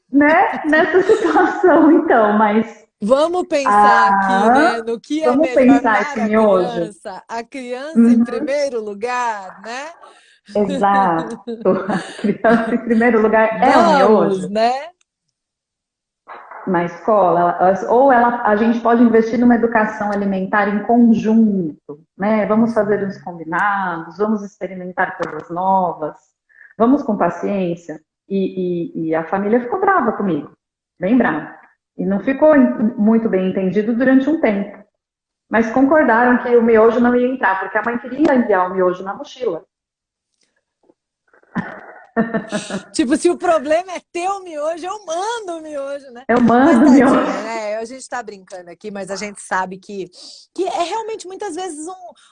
né, nessa situação, então, mas... Vamos pensar aqui, né, no que é melhor para a criança em primeiro lugar, né? Exato. A criança em primeiro lugar é o miojo, né? Na escola, ou a gente pode investir numa educação alimentar em conjunto, né? Vamos fazer uns combinados, vamos experimentar coisas novas, vamos com paciência. E a família ficou brava comigo, bem brava. E não ficou muito bem entendido durante um tempo. Mas concordaram que o miojo não ia entrar, porque a mãe queria enviar o miojo na mochila. Tipo, se o problema é ter o miojo, eu mando o miojo, né? Eu mando o miojo. Né? A gente tá brincando aqui, mas a gente sabe que é realmente muitas vezes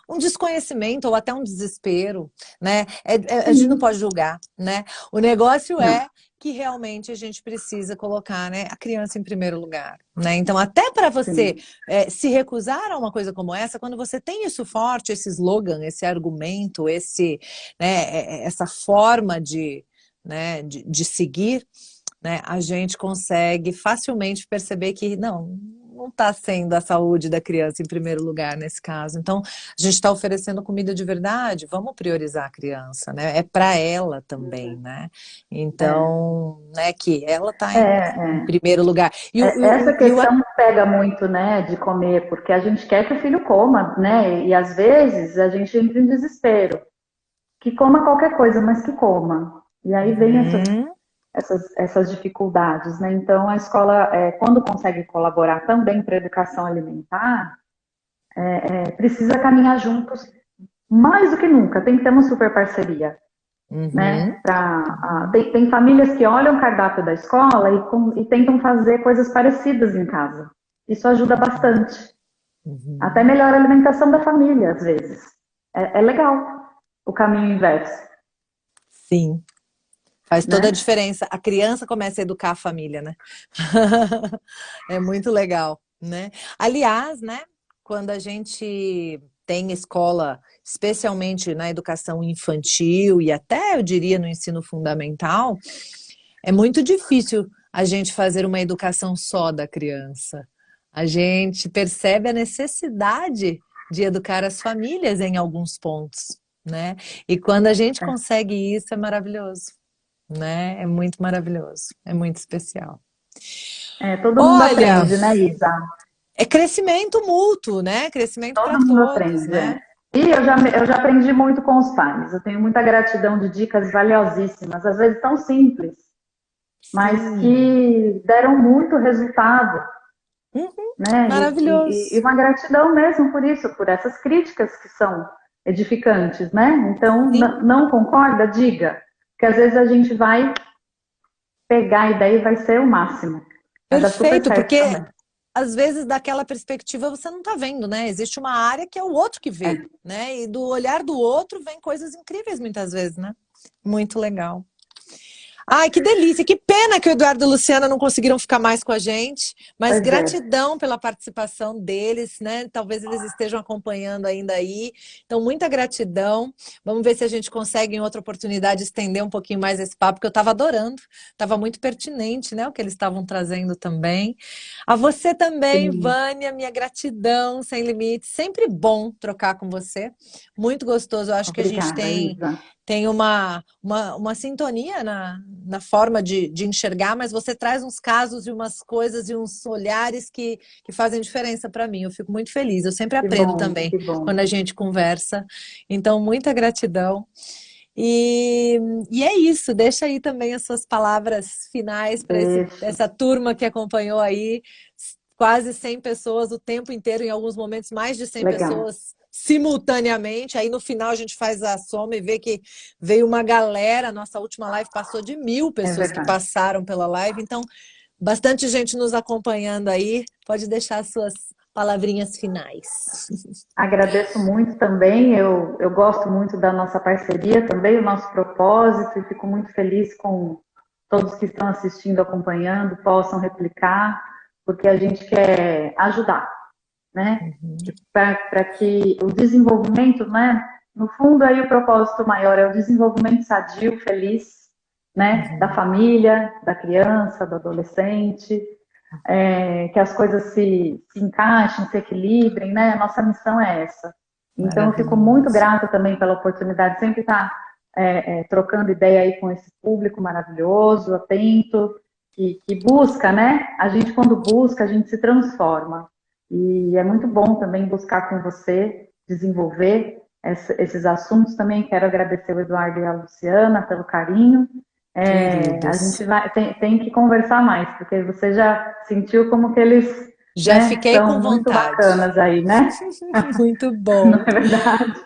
um desconhecimento ou até um desespero, né? A gente não pode julgar, né? O negócio é que realmente a gente precisa colocar, né, a criança em primeiro lugar, né? Então, até para você se recusar a uma coisa como essa, quando você tem isso forte, esse slogan, esse argumento, essa forma de seguir, né, a gente consegue facilmente perceber que não está sendo a saúde da criança em primeiro lugar nesse caso. Então, a gente está oferecendo comida de verdade, vamos priorizar a criança, né? É para ela também, né? Então, né, que ela está em primeiro lugar. Essa questão pega muito, né, de comer, porque a gente quer que o filho coma, né? E às vezes a gente entra em desespero. Que coma qualquer coisa, mas que coma. E aí vem essas dificuldades, né? Então, a escola, quando consegue colaborar também para a educação alimentar, precisa caminhar juntos mais do que nunca. Tem que ter uma super parceria, né? Tem famílias que olham o cardápio da escola e tentam fazer coisas parecidas em casa. Isso ajuda bastante. Até melhora a alimentação da família, às vezes. É legal o caminho inverso. Sim. Faz toda a diferença. A criança começa a educar a família, né? É muito legal, né? Aliás, né? Quando a gente tem escola, especialmente na educação infantil e até, eu diria, no ensino fundamental, é muito difícil a gente fazer uma educação só da criança. A gente percebe a necessidade de educar as famílias em alguns pontos, né? E quando a gente consegue isso, é maravilhoso. Né? É muito maravilhoso, é muito especial. Todo mundo aprende, né, Isa? É crescimento mútuo, né? Crescimento para todo mundo todos, aprende, né? E eu já aprendi muito com os pais. Eu tenho muita gratidão de dicas valiosíssimas, às vezes tão simples, mas que deram muito resultado. Né? Maravilhoso. E uma gratidão mesmo por isso, por essas críticas que são edificantes, né? Então, não concorda? Diga. Porque às vezes a gente vai pegar a ideia e vai ser o máximo. Perfeito, porque às vezes daquela perspectiva você não está vendo, né? Existe uma área que é o outro que vê, né? E do olhar do outro vem coisas incríveis muitas vezes, né? Muito legal. Ai, que delícia. Que pena que o Eduardo e a Luciana não conseguiram ficar mais com a gente, mas Pois é, gratidão pela participação deles, né? Talvez eles estejam acompanhando ainda aí. Então, muita gratidão. Vamos ver se a gente consegue, em outra oportunidade, estender um pouquinho mais esse papo, que eu estava adorando. Estava muito pertinente, né? O que eles estavam trazendo também. A você também, sim. Vânia, minha gratidão sem limites. Sempre bom trocar com você. Muito gostoso. Eu acho que a gente Obrigada, Isa. tem uma sintonia na forma de enxergar, mas você traz uns casos e umas coisas e uns olhares que fazem diferença para mim. Eu fico muito feliz. Eu sempre Que aprendo bom, também que bom. quando a gente conversa. Então, muita gratidão. E, e é isso. Deixa aí também as suas palavras finais para Deixo. essa turma que acompanhou aí. Quase 100 pessoas o tempo inteiro, em alguns momentos mais de 100 Legal. pessoas simultaneamente. Aí no final a gente faz a soma e vê que veio uma galera. Nossa última live passou de 1000 É pessoas que verdade. passaram pela live. Então, bastante gente nos acompanhando aí. Pode deixar as suas palavrinhas finais. Agradeço muito também, eu gosto muito da nossa parceria também, o nosso propósito, e fico muito feliz com todos que estão assistindo, acompanhando, possam replicar, porque a gente quer ajudar, né? Para que o desenvolvimento, né? No fundo, aí o propósito maior é o desenvolvimento sadio, feliz, né? Da família, da criança, do adolescente, que as coisas se encaixem, se equilibrem, né? A nossa missão é essa. Então, eu fico muito Maravilhoso. grata também pela oportunidade de sempre estar trocando ideia aí com esse público maravilhoso, atento, que busca, né? A gente, quando busca, a gente se transforma. E é muito bom também buscar com você, desenvolver esses assuntos. Também quero agradecer o Eduardo e a Luciana pelo carinho. A Queridos. gente tem que conversar mais, porque você já sentiu como que eles, Já né, fiquei com são muito vontade. bacanas aí, né? Muito Não bom. é verdade?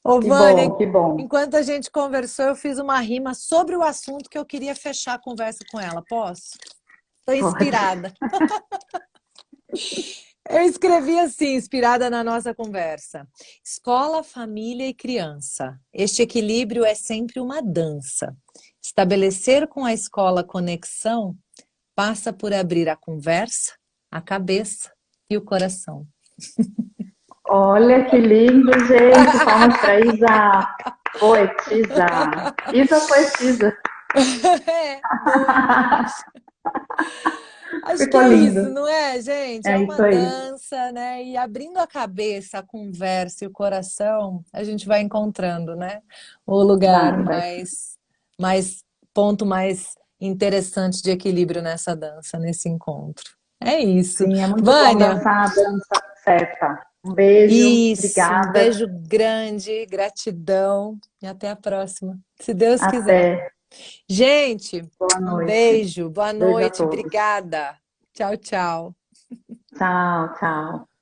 Ô, Que Vânia, bom, que bom. enquanto a gente conversou, eu fiz uma rima sobre o assunto que eu queria fechar a conversa com ela. Posso? Estou Pode. inspirada. Eu escrevi assim, inspirada na nossa conversa. Escola, família e criança. Este equilíbrio é sempre uma dança. Estabelecer com a escola conexão passa por abrir a conversa, a cabeça e o coração. Olha que lindo, gente. Palmas para Isa. Poetisa. Isa poetisa. Boa. Acho que Ficou é isso, lindo. não é, gente? É É uma isso aí. dança, né? E abrindo a cabeça, a conversa e o coração, a gente vai encontrando, né? O lugar Vai. mais ponto mais interessante de equilíbrio nessa dança, nesse encontro. É isso. Sim, é muito bom Vânia, dançar a dança certa. Um beijo, isso, um obrigada. beijo grande, gratidão e até a próxima, se Deus quiser. Até. Gente, Boa um noite. beijo, boa Beijo a noite, todos. obrigada. Tchau, tchau. Tchau, tchau.